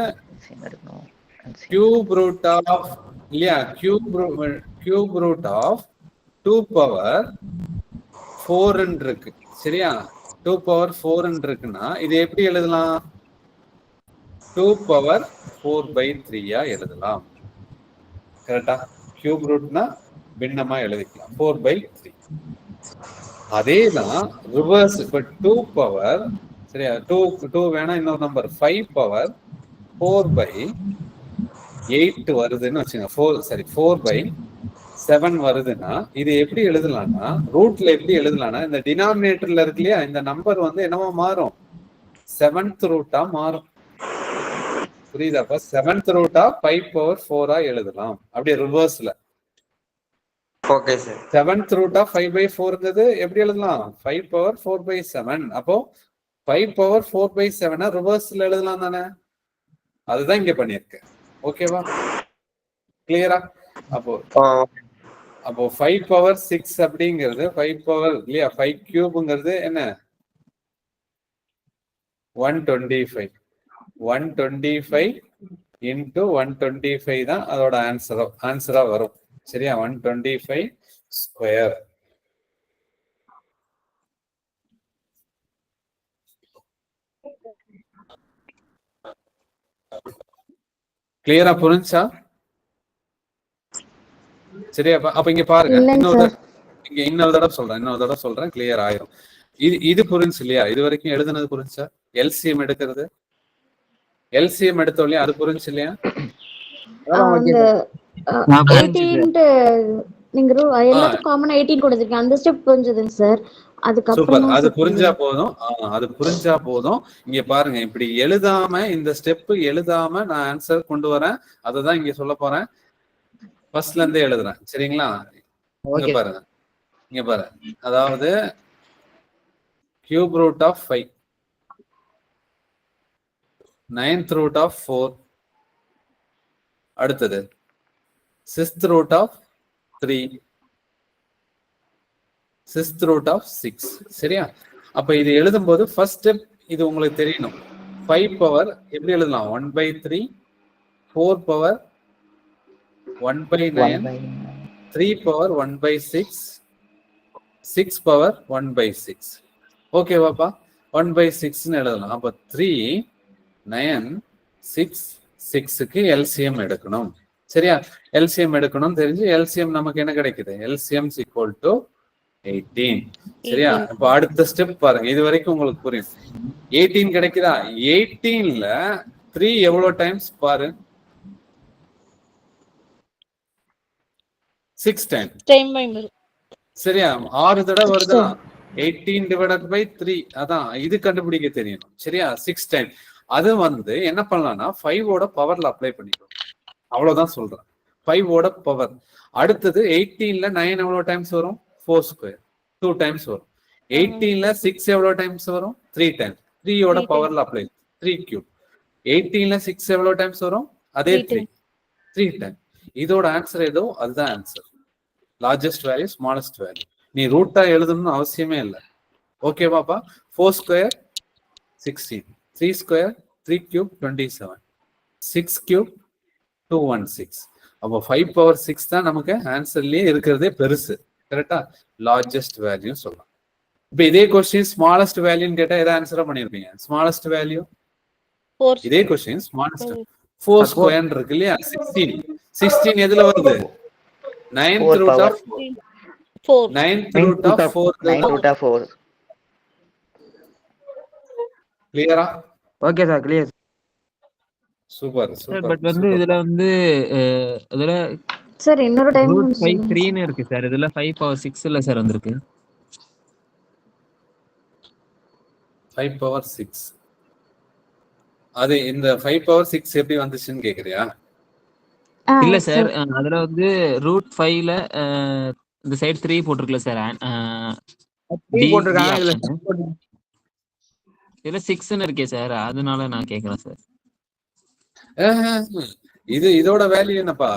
கியூப் ரூட் ஆஃப் இல்லையா, கியூப் ரூட் ஆஃப் 2 power 4 இருக்கு. சரியா? 2 power 4 இருக்குன்னா இது எப்படி எழுதலாம்? 2 power 4/3 எழுதலாம். கரெக்டா? கியூப் ரூட்னா பின்னமா எழுதிக்கலாம் 4/3. அதேதான் ரிவர்ஸ். இப்ப 2 பவர் சரியா, 2 வேணா இன்னொரு நம்பர் 5 power 4/8 வருதுன்னு வச்சுங்க. 4/7 வருதுன்னா இது எப்படி எழுதலாம்னா, ரூட்ல எப்படி எழுதலாம்னா, இந்த டினாமினேட்டர்ல இருக்கு இல்லையா, இந்த நம்பர் வந்து என்னவா மாறும்? 7th ரூட்டா மாறும். புரியுதாப்பா? 7th ரூட்டா 5 power 4 எழுதலாம். அப்படியே ரிவர்ஸ்ல. Okay sir. 7th root of 5/4ங்கிறது எப்படி எழுதலாம்? 5 power 4/7. அப்போ 5 power 4/7 ரிவர்ஸ்ல எழுதலாம் தானே? அதுதான் இங்க பண்ணிருக்கு. ஓகேவா? கிளியரா? அப்போ 5 power 6 அப்படிங்கிறது 5 power இல்லையா, 5 கியூப்ங்கிறது என்ன? 125. 125 into 125 தான் அதோட ஆன்சரா வரும். சரியா? 125 ஸ்கொயர். கிளியரா புரிஞ்சா? சரியா? அப்ப இங்க பாருங்க, இன்னொரு தடவை சொல்றேன் கிளியர் ஆயிரும். இது புரிஞ்சு இல்லையா? இது வரைக்கும் எழுதுனது புரிஞ்சா? எல்சிஎம் எடுக்கிறது, எல்சிஎம் எடுத்தோம் இல்லையா, அது புரிஞ்சு இல்லையா? நீங்க எல்லாத்துக்கும் காமனா 18 கொடுத்திருக்கீங்க. அந்த ஸ்டெப் புரிஞ்சதுங்க சார். சூப்பர். அது புரிஞ்சா போதும். இங்க பாருங்க, இப்படி எழுதாம இந்த ஸ்டெப் எழுதாம நான் ஆன்சர் கொண்டு வரேன். அததான் இங்க சொல்ல போறேன். ஃபர்ஸ்ட்ல இருந்தே எழுதுறேன். சரிங்களா? இங்க பாருங்க, அதாவது cube root of 5, 9th root of 4, அடுத்தது 6th root of 3, 6th root of 6. சரியா? அப்ப இது எழுதும்போது ஃபர்ஸ்ட் ஸ்டெப் இது உங்களுக்கு தெரியணும். 5 பவர் எப்படி எழுதலாம்? 1/3, 4 பவர் 1/9, 3 பவர் 1/6, 6 பவர் 1/6. ஓகேவாப்பா? 1/6ன்னு எழுதலாம். அப்ப 3, 9, 6, 6க்கு எல்சிஎம் எடுக்கணும். சரியா? எல்சிஎம் எடுக்கணும் தெரிஞ்சு எல்சிஎம் நமக்கு என்ன கிடைக்குது? LCM is equal to 18. சரியா? இப்ப அடுத்த ஸ்டெப் பாருங்க. இது வரைக்கும் உங்களுக்கு புரியும். 18 கிடைக்குதா? 18ல 3 எவ்வளவு டைம்ஸ் பாரு? 6 டைம். சரியா? 6 தடவை வருதா? 18 divided by 3. அதான் இது கண்டுபிடிக்க தெரியணும். சரியா? 6 டைம். அது வந்து என்ன பண்ணலாம்னா 5 ஓட பவர்ல அப்ளை பண்ணிக்கணும். அவ்வளவுதான் சொல்றேன். 5 ஓட பவர். அடுத்தது 18ல 9 எவ்வளவு டைம்ஸ் வரும்? 4 ஸ்கொயர் 2 டைம்ஸ் வரும். 18ல 6 எவ்வளவு டைம்ஸ் வரும்? 3 டைம்ஸ். 3 ஓட பவர்ல அப்ளை 3 கியூப். 18ல 6 எவ்வளவு டைம்ஸ் வரும்? அதே 3 டைம். இதோட ஆன்சர் ஏதோ அதுதான் answer. Largest value smallest value. நீ ரூட்டா எழுதணும்னு அவசியமே இல்லை. ஓகேவாப்பா? 4 ஸ்கொயர் 16, 3 ஸ்கொயர் 3 கியூப் 27, 6 கியூப் 216. அப்போ 5 பவர் 6 தான் நமக்கு ஆன்சர்லயே இருக்கிறதே பெருசு. கரெக்டா? லார்ஜஸ்ட் வேல்யூ சொல்லலாம். இப்ப இதே கொஸ்டின் ஸ்மாலஸ்ட் வேல்யூன்னு கேட்டா எதை ஆன்சரா பண்ணிருப்பீங்க? ஸ்மாலஸ்ட் வேல்யூ இதே கொஸ்டின் ஸ்மாலஸ்ட் 4 ஸ்கொயர் இருக்கு இல்லையா? 16 எதுல வருது? 9th root of 4. 9th root of 4. 9th root of 4. கிளியரா? Okay sir, clear. Super sir super. But வந்து இதுல வந்து இதுல சார் இன்னொரு டைம் ரூட் 5/3ன்னு இருக்கு சார். இதுல 5 பவர் 6 இல்ல சார் வந்திருக்கு. 5 பவர் 6. அது இந்த 5 பவர் 6 எப்படி வந்துச்சுன்னு கேக்குறியா? இல்ல சார், அதுல வந்து ரூட் 5ல இந்த சைடு 3 போட்டுருக்கல சார். இதுல 6ன்னு இருக்கே சார், அதனால நான் கேக்குறேன் சார். இதோட வேல்யூ என்னப்பா?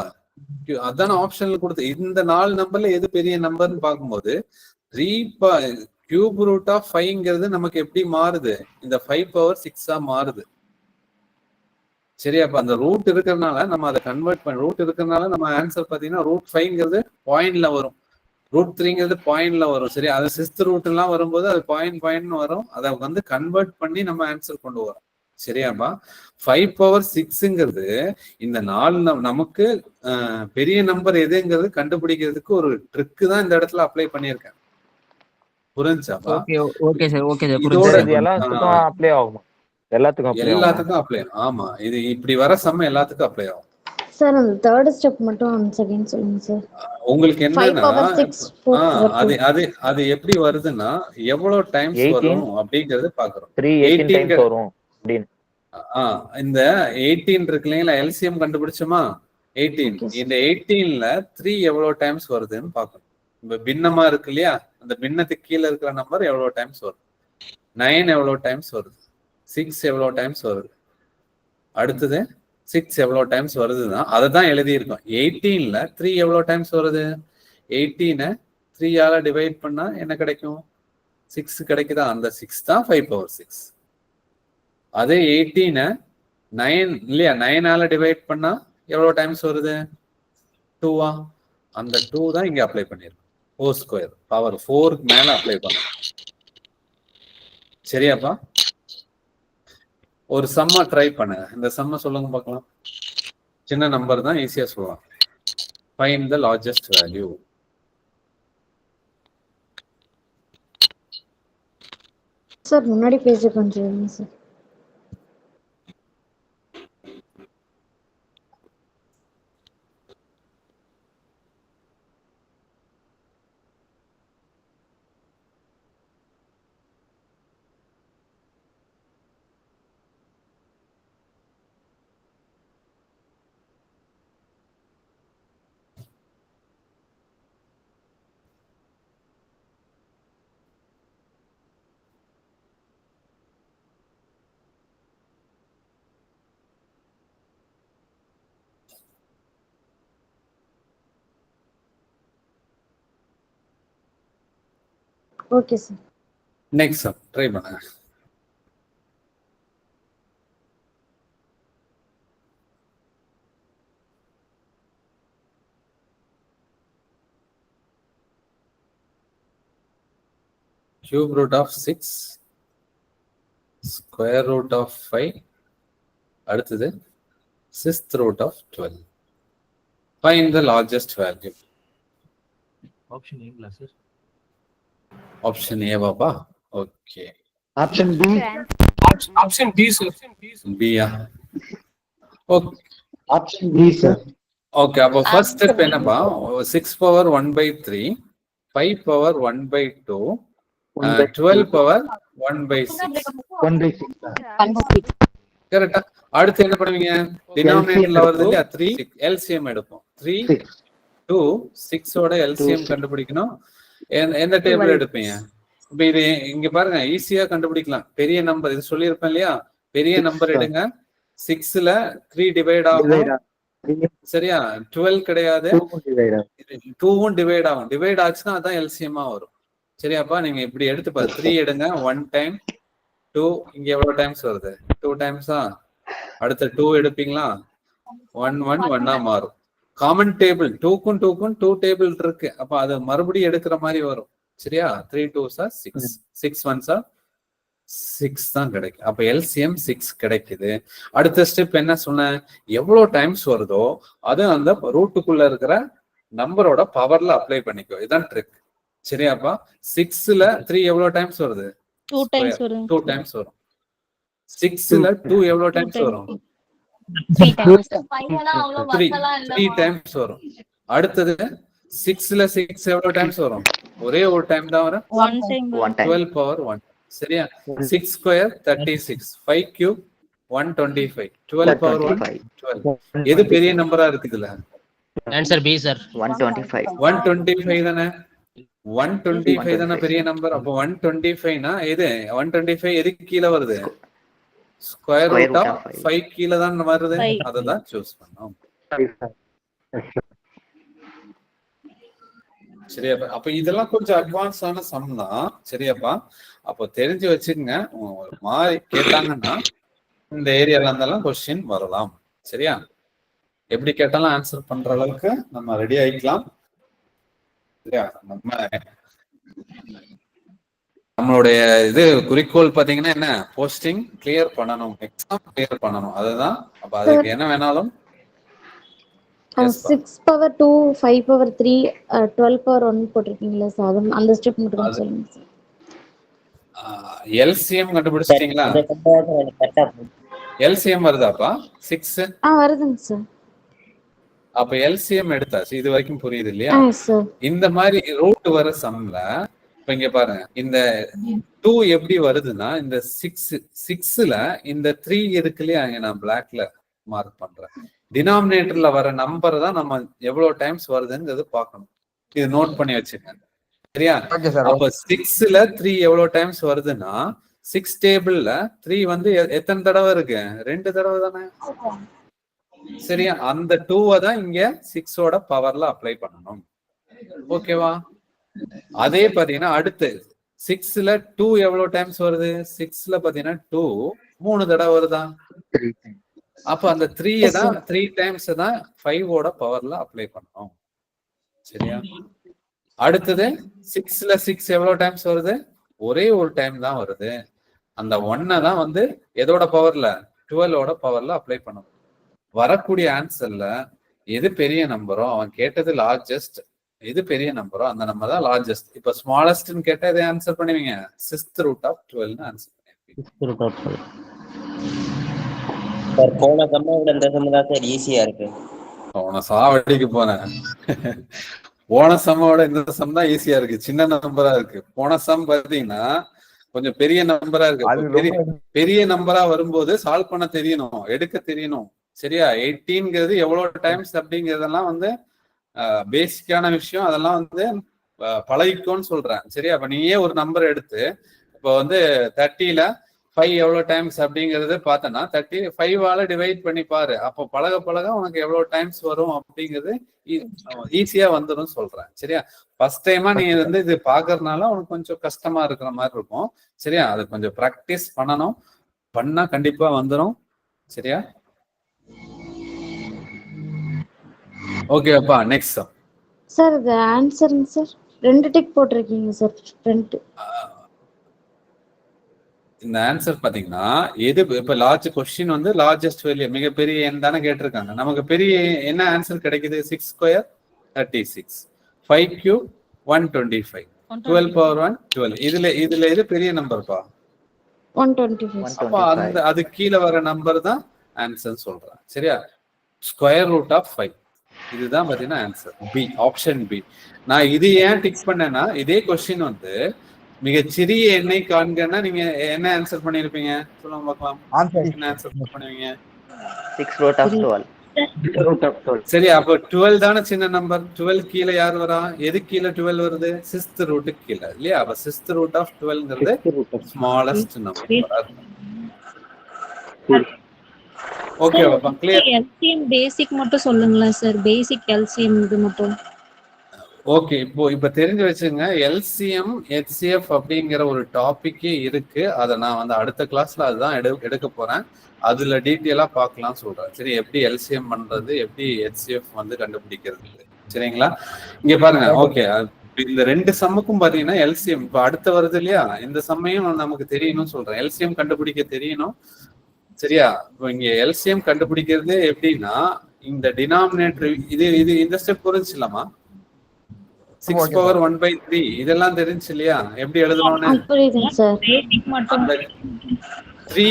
அதான ஆப்ஷன்ல கொடுத்து இந்த 4 நம்பர்ல எது பெரிய நம்பர்னு பார்க்கும்போது 3 கியூப் ரூட் ஆஃப் 5ங்கிறது நமக்கு எப்படி மாறுது? இந்த 5 பவர் 6 மாறுது. சரியா? அப்ப அந்த ரூட் இருக்கிறதுனால நம்ம அதை கன்வெர்ட் பண்ண ரூட் இருக்கிறதுனால நம்ம ஆன்சர் பாத்தீங்கன்னா ரூட் 5ங்கிறது பாயிண்ட்ல வரும், ரூட் 3ங்கிறது பாயிண்ட்ல வரும். சரி, அது 6th ரூட் எல்லாம் வரும்போது அது பாயிண்ட்னு வரும். அதை வந்து கன்வெர்ட் பண்ணி நம்ம ஆன்சர் கொண்டு வரோம். சரியாப்பா? 5 பவர் 6ங்கிறது இந்த 4 நமக்கு பெரிய நம்பர் எதுங்கிறது கண்டுபிடிக்கிறதுக்கு ஒரு ட்ரிக்கு தான் இந்த இடத்துல அப்ளை பண்ணியிருக்கேன். புரிஞ்சாப்பா? Okay sir, okay sir. இதோட எல்லாத்துக்கும் அப்ளை ஆகுமா? எல்லாத்துக்கும் அப்ளை. ஆமா, இது இப்படி வர சம்ம எல்லாத்துக்கும் அப்ளை ஆகும். சார் அந்த தேர்ட் ஸ்டெப் மட்டும் once again சொல்லுங்க சார். உங்களுக்கு 5 என்னன்னா power 6 அது எப்படி வருதுன்னா எவ்வளவு டைம்ஸ் வரும் அப்படிங்கறது பாக்குறோம். 18 டைம்ஸ் வரும் அப்படினு. இந்த 18 இருக்கு இல்லைங்களா? எல்சிஎம் கண்டுபிடிச்சோமா? 18. இந்த 18ல 3 எவ்வளவு டைம்ஸ் வருதுன்னு பாக்கணும். இப்ப பின்னமா இருக்கு இல்லையா? அந்த பின்னத்துக்கு கீழே இருக்கிற நம்பர் எவ்வளவு டைம்ஸ் வருது? 9 எவ்வளவு டைம்ஸ் வருது? 6 எவ்வளவு டைம்ஸ் வருது? அடுத்தது 6 எவ்வளவு டைம்ஸ் வருதுன்னா அதை தான் எழுதியிருக்கோம். 18ல 3 எவ்வளவு டைம்ஸ் வருது? 18 3ஆல டிவைட் பண்ணா என்ன கிடைக்கும்? 6 கிடைக்குதா? அந்த 6 தான் 5 பவர் 6. அதே 18 9 இல்லையா? 9ஆல டிவைட் பண்ணா எவ்வளவு டைம்ஸ் வருது? 2ஆ? அந்த 2 தான் இங்க அப்ளை பண்ணிருக்கோம். 4 ஸ்கொயர் பவர் 4 மேல அப்ளை பண்ணணும். சரியாப்பா? ஒரு சம்மா ட்ரை பண்ணுங்க. இந்த சம்மா சொல்லுங்க பார்க்கலாம். சின்ன நம்பர் தான், ஈஸியா சொல்லலாம். Find the largest value. Sir முன்னாடி பேஜ் கொஞ்சம் sir. Okay sir. Next sum try பண்ணுங்க. Cube root of 6, square root of 5, அடுத்தது sixth root of 12. Find the largest value. Option ஏங்களா சார்? Option A பாப்பா. Okay. Option B. Option D sir. B யா? Okay. Option B sir. Okay, அப்போ first step என்னப்பா? 6 power 1/3, 5 power 1/2, 12 power 1/6. 1/6. கரெக்டா? அடுத்து என்ன பண்ணுவீங்க? டினாமினேட்டர்ல வருது இல்லையா 3, LCM எடுப்போம். 3 2 6 ஓட LCM கண்டுபிடிக்கணும். எந்த டேபிள் எடுப்பீங்க? இப்ப இது இங்க பாருங்க, ஈஸியா கண்டுபிடிக்கலாம். பெரிய நம்பர் இது சொல்லியிருப்பேன் இல்லையா, பெரிய நம்பர் எடுங்க. 6ல 3 டிவைட் ஆகும், சரியா? 12 கிடையாது, 2வும் டிவைட் ஆகும். டிவைட் ஆச்சுன்னா அதான் எல்சிஎம்மா வரும். சரியாப்பா? நீங்க இப்படி எடுத்து பாரு. 3 எடுங்க, 1 டைம் 2, இங்க எவ்வளவு டைம்ஸ் வருது? 2 டைம்ஸா? அடுத்த 2 எடுப்பீங்களா? 1 1 1 மாறும். காமன் டேபிள் 2க்கும் 2 டேபிள் இருக்கு. அப்ப அது மறுபடியும் எடுக்கிற மாதிரி வரும். சரியா? 3 2s are 6, 6 1s are 6 தான் கிடைக்கும். அப்ப எல்சிஎம் 6 கிடைக்குது. அடுத்த ஸ்டெப் என்ன சொன்னேன்? எவ்வளவு டைம்ஸ் வருதோ அது அந்த ரூட்டுக்குள்ள இருக்கிற நம்பரோட பவர்ல அப்ளை பண்ணிக்கோ. இதுதான் ட்ரிக். சரியாப்பா? 6ல 3 எவ்வளவு டைம்ஸ் வருது? 2 டைம்ஸ் வரும். 2 டைம்ஸ் வரும். 6ல 2 எவ்வளவு டைம்ஸ் வரும்? 3 டைம்ஸ். 3 டைம்ஸ் வரும். அடுத்தது 6ல 6 எவ்வளவு டைம்ஸ் வரும்? ஒரே ஒரு டைம் தான் வரும். 1 டைம். 12 பவர் 1. சரியா? 6 ஸ்கொயர் 36, 5 கியூப் 125, 12 பவர் 1 12. எது பெரிய நம்பரா இருக்கு இதுல? Answer B sir. 125 தானே? 125 தானே பெரிய நம்பர். அப்போ 125னா எது? 125 எதுக்கு கீழே வருது? ஸ்கொயர் ரூட் ஆஃப் 5 கீழே தான் வருது. அததான் சூஸ் பண்ணோம். சரியாப்பா? அப்ப இதெல்லாம் கொஞ்சம் அட்வான்ஸான சம் தான். சரியாப்பா? அப்போ தெரிஞ்சு வச்சுக்கங்க. ஒரு மாதிரி கேட்டாங்கன்னா இந்த ஏரியால இருந்தாலும் கொஸ்டின் வரலாம். சரியா? எப்படி கேட்டாலும் ஆன்சர் பண்ற அளவுக்கு நம்ம ரெடி ஆயிக்கலாம். சரியா? நம்மளுடைய இது குறிக்கோள் பாத்தீங்கன்னா என்ன? போஸ்டிங் கிளியர் பண்ணணும், எக்ஸாம் கிளியர் பண்ணணும். அதுதான். அப்ப அதுக்கு என்ன வேணாலும் 6 power 2, 5 power 3, 12 power 1 போட்டிருக்கீங்களா சார்? அந்த ஸ்டெப் மட்டும் சொல்லுங்க சார். எல்சிஎம் கண்டுபிடிச்சிட்டீங்களா? எல்சிஎம் வருதாப்பா? 6 வருதுங்க சார். அப்ப எல்சிஎம் எடுத்தாச்சு. இது வரைக்கும் புரியுது இல்லையா? இந்த மாதிரி ரூட் வர சம்ல இப்ப இங்க பாருங்க, இந்த 2 எப்படி வருதுன்னா, இந்த 6ல இந்த 3 இருக்கு இல்லையா, நான் பிளாக்ல மார்க் பண்றேன். டினாமினேட்டர்ல வர நம்பர் தான் நம்ம எவ்வளவு டைம்ஸ் வருதுங்கிறது பார்க்கணும். இது நோட் பண்ணி வச்சுக்கோங்க. சரியா? அப்ப 6ல 3 எவ்வளவு டைம்ஸ் வருதுன்னா, 6 டேபிள்ல 3 வந்து எத்தனை தடவை இருக்கு? 2 தடவை தானே? சரியா? அந்த 2 தான் இங்க 6ஓட பவர்ல அப்ளை பண்ணணும். ஓகேவா? அதே பாத்தீங்கன்னா அடுத்து 6ல 2 எவ்வளவு டைம்ஸ் வருது? 6ல பாத்தீங்கன்னா 2 3 தடவை வருதா? அப்ப அந்த 3 தான் 3 டைம்ஸ் தான் 5ஓட பவர்ல அப்ளை பண்ணணும். சரியா? அடுத்தது 6ல 6 எவ்வளவு டைம்ஸ் வருது? ஒரே ஒரு டைம் தான் வருது. அந்த 1 தான் வந்து எதோட பவர்ல? 12ஓட பவர்ல அப்ளை பண்ணணும். வரக்கூடிய ஆன்சர்ல எது பெரிய நம்பரோ, அவன் கேட்டது லார்ஜஸ்ட், எது பெரிய நம்பரோ அந்த நம்பர் தான் லார்ஜஸ்ட். இப்ப ஸ்மாலஸ்ட்னு கேட்டா எதை ஆன்சர் பண்ணுவீங்க? 6th root of 12 ஆன்சர் பண்ணுவீங்க. சார் போன சம்மை விட இந்த சம் தான் சார் ஈஸியா இருக்கு. போன சாவடிக்கு போனேன். போன சம்மோட இந்த சம் தான் ஈஸியா இருக்கு. சின்ன நம்பரா இருக்கு. போன சம் பாத்தீங்கன்னா கொஞ்சம் பெரிய நம்பரா இருக்கு. பெரிய நம்பரா வரும்போது சால்வ் பண்ண தெரியணும், எடுக்க தெரியணும். சரியா? 18ங்கிறது எவ்வளவு டைம்ஸ் அப்படிங்கறதெல்லாம் வந்து பேசிக்கான விஷயம். அதெல்லாம் வந்து பழகிக்கோன்னு சொல்றேன். சரியா? அப்ப நீயே ஒரு நம்பர் எடுத்து, இப்போ வந்து 30ல 5 எவ்வளவு டைம்ஸ் அப்படிங்கறது பார்த்தனா 35ஆல டிவைட் பண்ணி பாரு. அப்போ பழக பழக உனக்கு எவ்வளவு டைம்ஸ் வரும் அப்படிங்கிறது ஈஸியா வந்துடும் சொல்றேன். சரியா? ஃபர்ஸ்ட் டைமா நீ வந்து இது பாக்குறதுனால உனக்கு கொஞ்சம் கஷ்டமா இருக்கிற மாதிரி இருக்கும். சரியா? அது கொஞ்சம் ப்ராக்டிஸ் பண்ணணும். பண்ணா கண்டிப்பா வந்துடும். சரியா? ஓகேப்பா. நெக்ஸ்ட் சார் இது ஆன்சருங்க சார். 2 டிக் போட்டிருக்கீங்க சார் ஃப்ரண்ட். இந்த ஆன்சர் பாத்தீங்கன்னா எது இப்ப லார்ஜ் கொஸ்டின் வந்து லார்ஜஸ்ட் வேல்யூ மிகப்பெரிய எண் தானே கேட்டிருக்காங்க. நமக்கு பெரிய என்ன ஆன்சர் கிடைக்குது? 6 ஸ்கொயர் 36, 5 கியூப் 125, 12 பவர் 1 12. இதுல இது பெரிய நம்பர்ப்பா 125. அப்ப அந்த அது கீழே வர நம்பர் தான் ஆன்சர் சொல்றேன். சரியா? ஸ்கொயர் ரூட் ஆஃப் 5 இதுதான் பாத்தீங்கன்னா ஆன்சர் பி, ஆப்ஷன் பி. நான் இது ஏன் டிக் பண்ணேன்னா இதே கொஸ்டின் வந்து மிகச்சிறிய எண்ணை காண்கன்னா நீங்க என்ன ஆன்சர் பண்ணிருப்பீங்க சொல்லுங்க பார்க்கலாம். என்ன ஆன்சர் பண்ணுவீங்க? 6 root of 12. சரி, அப்போ 12 தானே சின்ன நம்பர். 12 கீழே யார் வரா? எது கீழே 12 வருது? 6th ரூட் கீழே இல்லையா? அப்ப 6th ரூட் ஆஃப் 12ங்கிறது ஸ்மாலஸ்ட் நம்பர். ஓகே பாப்பா, கிளியர். எல்சிஎம் பேசிக் மட்டும் சொல்லுங்களேன் சார். பேசிக் எல்சிஎம் இது மட்டும். ஓகே, இப்ப தெரிஞ்சு வச்சுங்க. எல்சிஎம் ஹெச்சிஎஃப் அப்படிங்கிற ஒரு டாபிக்கே இருக்கு. அதை நான் வந்து அடுத்த கிளாஸ்ல அதுதான் எடுக்க போறேன். அதுல டீட்டெயிலா பார்க்கலாம் சொல்றேன். சரி, எப்படி எல்சிஎம் பண்றது, எப்படி ஹெச்சிஎஃப் வந்து கண்டுபிடிக்கிறது. சரிங்களா? இங்க பாருங்க. ஓகே, இந்த 2 சம்முக்கும் பாத்தீங்கன்னா எல்சிஎம் இப்ப அடுத்து வருது இல்லையா? இந்த சம்மையும் நமக்கு தெரியணும்னு சொல்றேன். எல்சிஎம் கண்டுபிடிக்க தெரியணும். சரியா? இப்போ இங்க எல்சிஎம் கண்டுபிடிக்கிறது எப்படின்னா இந்த டினாமினேட்டர் இது இந்த ஸ்டெப் புரிஞ்சுலாமா? 6 பவர் 1/3 இதெல்லாம் தெரிஞ்சு இல்லையா? எப்படி எழுதணும்னு? 3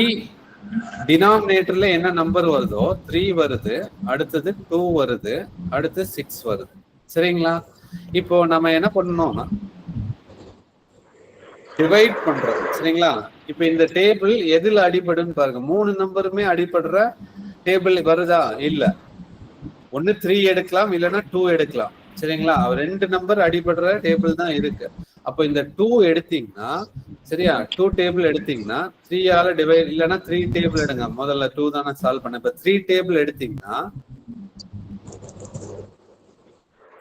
டினாமினேட்டர்ல என்ன நம்பர் வருதோ 3 வருது, அடுத்தது 2 வருது, அடுத்து 6 வருது. சரிங்களா? இப்போ நம்ம என்ன பண்ணணும்னா டிவைட் பண்றோம். சரிங்களா? இப்ப இந்த டேபிள் எதுல அடிபடுன்னு பாருங்க. 3 நம்பருமே அடிபடுற டேபிள் வருதா? இல்ல. ஒன்னு 3 எடுக்கலாம், இல்லைன்னா 2 எடுக்கலாம். சரிங்களா? 2 நம்பர் அடிபடுற டேபிள் தான் இருக்கு. அப்போ இந்த 2 எடுத்தீங்கன்னா, சரியா, 2 டேபிள் எடுத்தீங்கன்னா 3ஆல டிவைட், இல்லைன்னா 3 டேபிள் எடுங்க. முதல்ல 2 தானே சால்வ் பண்ண. இப்ப 3 டேபிள் எடுத்தீங்கன்னா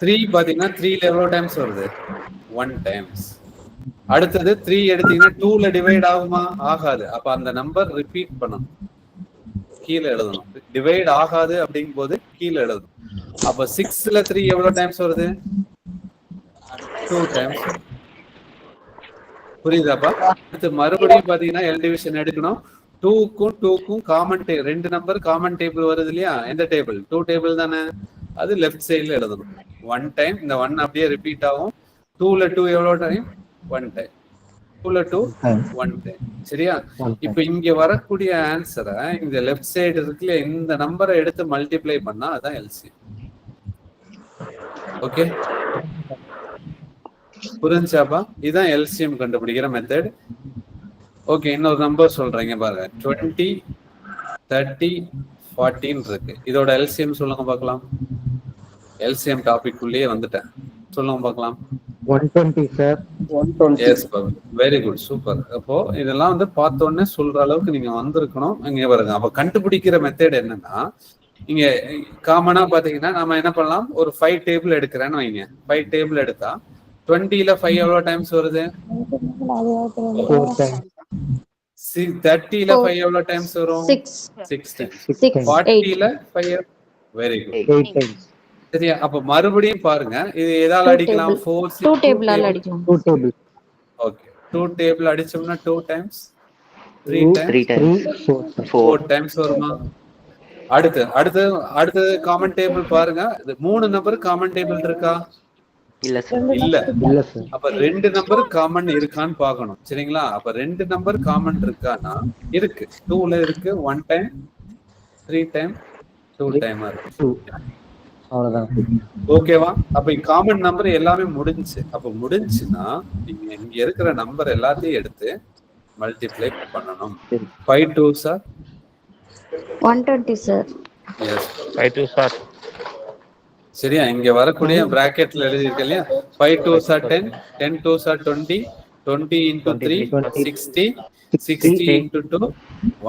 3 பாத்தீங்கன்னா 3ல எவ்வளவு டைம்ஸ் வருது? 1 டைம்ஸ். அடுத்தது 3 எடுத்தீங்கன்னா 2ல டிவைட் ஆகுமா? ஆகாது. அப்ப அந்த நம்பர் ரிப்பீட் பண்ணணும், கீழே எழுதணும். டிவைட் ஆகாது அப்படிங்கும் போது கீழே எழுதணும். அப்ப 6ல 3 எவ்வளவு டைம்ஸ் வருது? 2 டைம்ஸ். புரியுதாப்பா? அடுத்து மறுபடியும் பாத்தீங்கன்னா எல் டிவிஷன் எடுக்கணும். 2க்கும் காமன் 2 நம்பர் காமன் டேபிள் வருது இல்லையா? எந்த டேபிள்? 2 டேபிள் தானே. அது லெஃப்ட் சைட்ல எழுதணும். 1 டைம். இந்த 1 அப்படியே ரிப்பீட் ஆகும். 2ல 2 எவ்வளவு டைம்? 1 டைம். 2ல 2 1 டைம். சரியா? இப்ப இங்க வரக்கூடிய ஆன்சரை இந்த லெஃப்ட் சைடு இருக்குல்ல, இந்த நம்பரை எடுத்து மல்டிப்ளை பண்ணா அதான் எல்சிஎம். ஓகே, புரிஞ்சாப்பா? இதுதான் எல்சிஎம் கண்டுபிடிக்கிற மெத்தட். ஓகே, இன்னொரு நம்பர் சொல்றேங்க பாருங்க. 20, 30, 14 இருக்கு. இதோட எல்சிஎம் சொல்லுங்க பார்க்கலாம். எல்சிஎம் டாபிக் உள்ளே வந்துட்டேன். சொல்லுங்க பார்க்கலாம். 120 சார். 120. எஸ் பாபு, வெரி குட், சூப்பர். அப்போ இதெல்லாம் வந்து பார்த்த உடனே சொல்ற அளவுக்கு நீங்க வந்திருக்கணும். இங்க பாருங்க. அப்ப கண்டுபிடிக்கிற மெத்தட் என்னன்னா, இங்க காமனா பாத்தீங்கன்னா நம்ம என்ன பண்ணலாம்? ஒரு 5 டேபிள் எடுக்கிறேன்னு வைங்க. 5 டேபிள் எடுத்தா 20ல 5 எவ்வளவு டைம்ஸ் வருது? 30ல 5 எவ்வளவு டைம்ஸ் வரும்? 6 டைம்ஸ். 40ல 5 very good 8 times. சரியா? அப்ப மறுபடியும் பாருங்க. இது எதால அடிக்கலாம்? 2 டேபிளால அடிக்கலாம். 2 டேபிள். ஓகே, 2 டேபிள் அடிச்சோம்னா 2 டைம்ஸ், 3 டைம்ஸ், 4 டைம்ஸ் வருமா? அடுத்து காமன் டேபிள் பாருங்க. 3 நம்பர் காமன் டேபிள் இருக்கா? இல்ல சார். இல்ல சார். அப்ப 2 நம்பர் காமன் இருக்கான்னு பார்க்கணும். சரிங்களா? அப்ப 2 நம்பர் காமன் இருக்கானா? இருக்கு. 2ல இருக்கு. 1 டைம், 3 டைம், 2 டைம் இருக்கு. அவ்வளவுதான். ஓகேவா? அப்ப காமன் நம்பர் எல்லாமே முடிஞ்சுச்சு. அப்ப முடிஞ்சுன்னா நீங்க இங்க இருக்கிற நம்பர் எல்லாத்தையும் எடுத்து மல்டிப்ளை பண்ணணும். 5 2s R 120 sir. S, 5 2s R. சரியா? இங்க வரக்கூடிய பிராக்கெட்ல எழுதி இருக்கு இல்லையா? 5 2s R 10, 10 2s R 20, 20 into 3 60, 60 into 2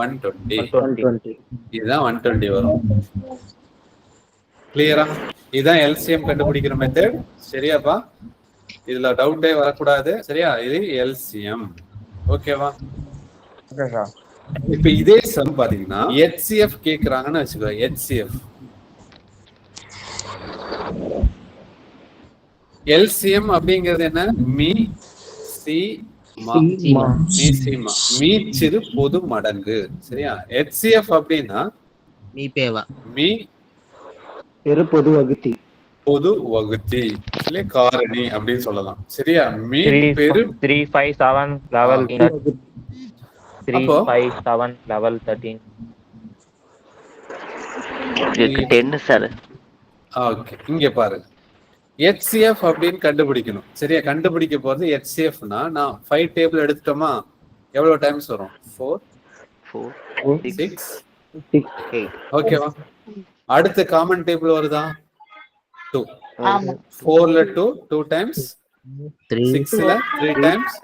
120. இதுதான் 120 வரும். கிளியரா? இதுதான் எல்சிஎம் கண்டுபிடிக்கிற மெத்தட். சரியாப்பா? இதுல டவுட்டே வரக்கூடாது. சரியா? இது எல்சிஎம். ஓகேவா? இப்ப இதே சம் பாத்தீங்கன்னா HCF கேக்குறாங்கன்னு வச்சுக்கோ. HCF எல்சிஎம் அப்படிங்கிறது என்ன? மீ சி மீச்சிறு பொது மடங்கு. சரியா? HCF அப்படின்னா மீ பேவா மீ பெரு பொது வகுத்தி இல்ல காரணி அப்படின்னு சொல்லலாம். சரியா? மீ பெரு 357 level 357 level 13. 10 சார். ஓகே, இங்க பாருங்க. HCF அப்படின்னு கண்டுபிடிக்கணும். சரியா? கண்டுபிடிக்க போறது HCFனா நான் 5 டேபிள் எடுத்துட்டோமா, எவ்வளவு டைம்ஸ் வரும்? 4 6 8. ஓகேவா? அடுத்த காமன் டேபிள் வருதா? 2. 4ல 2 டைம்ஸ், 6ல 3 டைம்ஸ்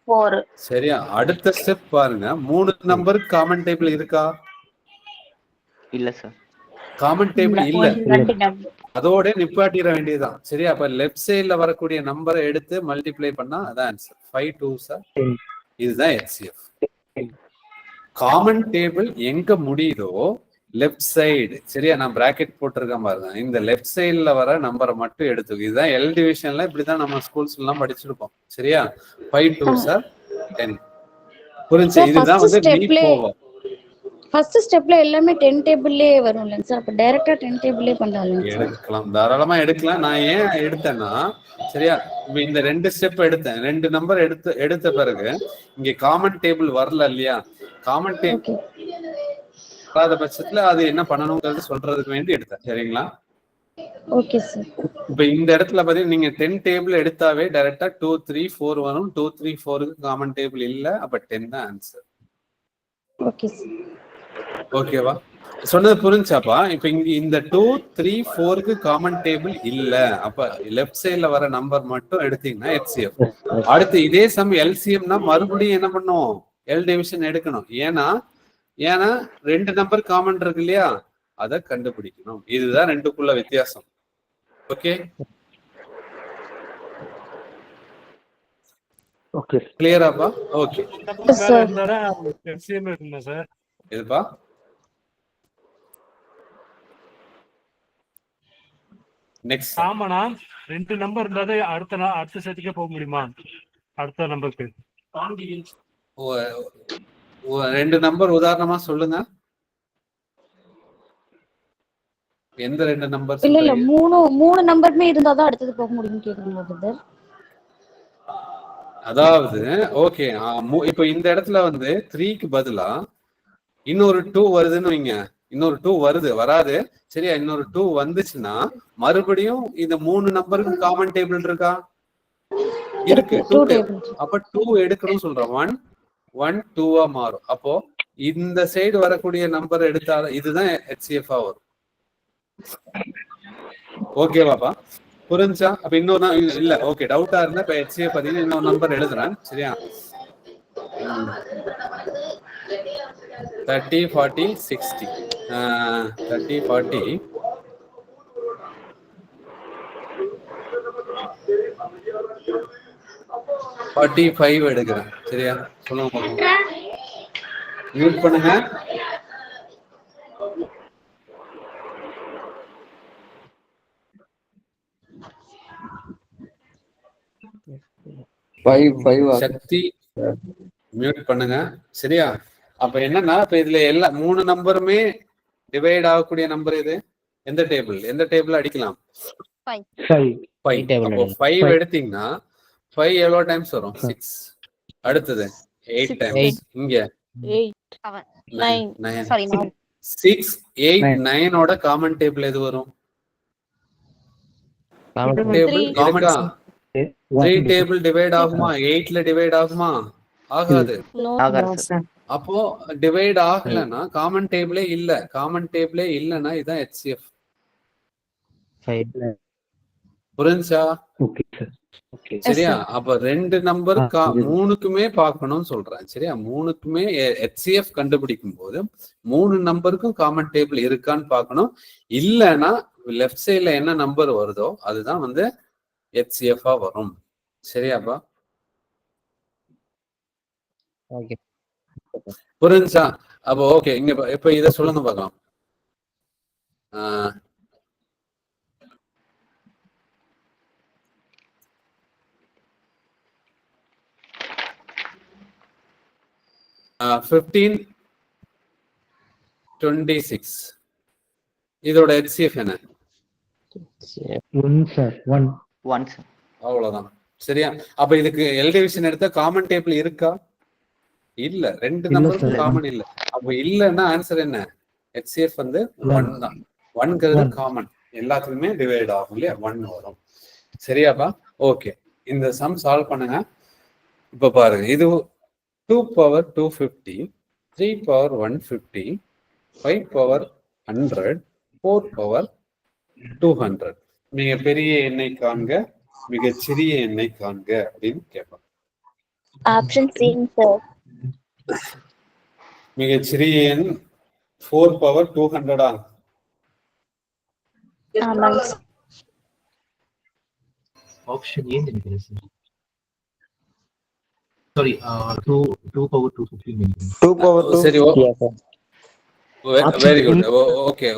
4. சரியா? அடுத்த ஸ்டெப் பாருங்க. 3 நம்பர் காமன் டேபிள் இருக்கா? இல்ல சார். காமன் டேபிள் இல்ல, அதோட நிப்பாட்டிட வேண்டியதுதான். சரியா? அப்ப லெஃப்ட் சைடுல வரக்கூடிய நம்பரை எடுத்து மல்டிப்ளை பண்ணா அதான் ஆன்சர். 5 2s. இதுதான் HCF. காமன் டேபிள் எங்க முடியுதோ லெஃப்ட் சைடு. சரியா? நான் பிராக்கெட் போட்டிருக்கேன் பாருங்க. இந்த லெஃப்ட் சைடுல வர நம்பரை மட்டும் எடுத்துக்கோ. இதுதான் எல் டிவிஷன்ல இப்படிதான் நம்ம ஸ்கூல்ஸ் எல்லாம் படிச்சிருப்போம். சரியா? 5 2s 10. புரிஞ்சு? இதுதான் வந்து மீ போவோம். ஃபர்ஸ்ட் ஸ்டெப்ல எல்லாமே 10 டேபிள்லே வரும்ல சார். அப்ப டைரக்டா 10 டேபிள்லே பண்ணலாம்ல சார். எடுக்கலாம், தாராளமா எடுக்கலாம். நான் ஏன் எடுத்தேன்னா, சரியா, இந்த 2 ஸ்டெப் எடுத்தேன். 2 நம்பர் எடுத்த பிறகு இங்க காமன் டேபிள் வரல இல்லையா? காமன் டேபிள் வராத பட்சத்துல அது என்ன பண்ணணும்ங்கிறது சொல்றதுக்கு வேண்டி எடுத்தேன். சரிங்களா? Okay sir. இப்ப இந்த இடத்துல பாத்தீங்கன்னா நீங்க 10 டேபிள் எடுத்தாவே டைரக்டா 2 3 4 வரும். 2 3 4க்கு காமன் டேபிள் இல்ல, அப்ப 10 தான் ஆன்சர். Okay sir. ஓகேவா? சொன்னது புரிஞ்சாப்பா? இப்ப இங்க இந்த 2 3 4க்கு காமன் டேபிள் இல்ல, அப்ப லெஃப்ட் சைடுல வர நம்பர் மட்டும் எடுத்தீங்கன்னா HCF. அடுத்து இதே சம் எல்சிஎம்னா மறுபடியும் என்ன பண்ணும்? எல் டிவிஷன் எடுக்கணும். ஏன்னா 2 நம்பர் காமன் இருக்கு இல்லையா, அத கண்டுபிடிக்கணும். இதுதான் ரெண்டுக்குள்ள வித்தியாசம். ஓகே, ஓகே கிளியராப்பா? ஓகே இதுப்பா நெக்ஸ்ட். ஆமாண்ணா, 2 நம்பர் இருந்தாலே அடுத்த செட்டுக்கே போக முடியுமா? அடுத்த நம்பருக்கு 2 நம்பர் உதாரணமா சொல்லுங்க. எந்த 2 நம்பர்? இல்ல 3 நம்பருமே இருந்தாதான் அடுத்தது போக முடியும் கேக்குறீங்க பிரதர். அதாவது ஓகே, இப்போ இந்த இடத்துல வந்து 3க்கு பதிலா இன்னொரு 2 வருதுன்னு வைங்க. இன்னொரு 2 வராது. சரியா? இன்னொரு 2 வந்துச்சுன்னா மறுபடியும் இந்த 3 நம்பருக்கு காமன் டேபிள் இருக்கா? இருக்கு, 2 டேபிள். அப்ப 2 எடுக்கணும்னு சொல்றோம். 1 1 2 மாறும். அப்போ இந்த சைடு வரக்கூடிய நம்பர் எடுத்தா இதுதான் HCF வரும். ஓகேவாப்பா? புரிஞ்சா? அப்ப இன்னொரு இல்ல, ஓகே, டவுட்டா இருந்தா இப்ப HCF பாத்தீங்கன்னா இன்னொரு நம்பர் எழுதுறேன். சரியா? 30 40 60 30 40 45 எடுக்கிறேன். சரியா? சொல்லுங்க, மியூட் பண்ணுங்க. சக்தி மியூட் பண்ணுங்க. சரியா? அப்ப என்னன்னா, இப்ப இதுல எல்லா 3 நம்பருமே டிவைட் ஆகக்கூடிய நம்பர் இது. எந்த டேபிள் அடிக்கலாம்? 5. அப்போ 5 எடுத்தீங்கன்னா 5 எவ்வளவு டைம்ஸ் வரும்? 6. அடுத்தது 8 டைம்ஸ். இங்க 8 9 சாரி 6 8 9 ஓட காமன் டேபிள் எது வரும்? காமன் 3 டேபிள் டிவைட் ஆகுமா? 8ல டிவைட் ஆகுமா? ஆகாது. அப்போ டிவைட் ஆகலன்னா காமன் டேபிளே இல்ல. காமன் டேபிளே இல்லன்னா இதான் HCF. புரிஞ்சா? சரியா? அப்ப ரெண்டு நம்பர் மூணுக்குமே பார்க்கணும்னு சொல்றேன். சரியா? மூணுக்குமே HCF கண்டுபிடிக்கும் போது 3 நம்பருக்கும் காமன் டேபிள் இருக்கான்னு பார்க்கணும். இல்லைன்னா லெஃப்ட் சைட்ல என்ன நம்பர் வருதோ அதுதான் வந்து HCF வரும். சரியாப்பா? புரிஞ்சா? அப்போ ஓகே, இங்க இப்ப இத சொல்லுங்க பார்க்கலாம். 1526 இதோட HCF என்ன? 1 சார் 1 அவ்வளவுதான். சரியா? அப்ப இதுக்கு L டிவிஷன் எடுத்தா காமன் டேபிள் இருக்கா? இல்ல, ரெண்டு நம்பருக்கும் காமன் இல்ல. அப்ப இல்லன்னா ஆன்சர் என்ன? HCF வந்து 1 தான். 1ங்கிறது காமன், எல்லாத்துக்குமே டிவைட் ஆகும் இல்லையா? 1 வரும். சரியாப்பா? ஓகே, இந்த சம் சால்வ் பண்ணுங்க. இப்ப பாருங்க, இது 2 பவர் 250, 3 பவர் 150, 5 பவர் 100, 4 பவர் 200. மிக பெரிய எண்ணை காண்க, மிகச் சிறிய எண்ணை காண்க அப்படின்னு கேட்பாங்க. Option C sir. மிகச் சிறிய எண் 4 பவர் 200. ஆமாங்க சார். ஆப்ஷன் ஏ நினைக்கிறேன் சார். சாரி, 2 பவர் 250 நினைக்கிறேன். 2 பவர் 2. சரி, very good. Okay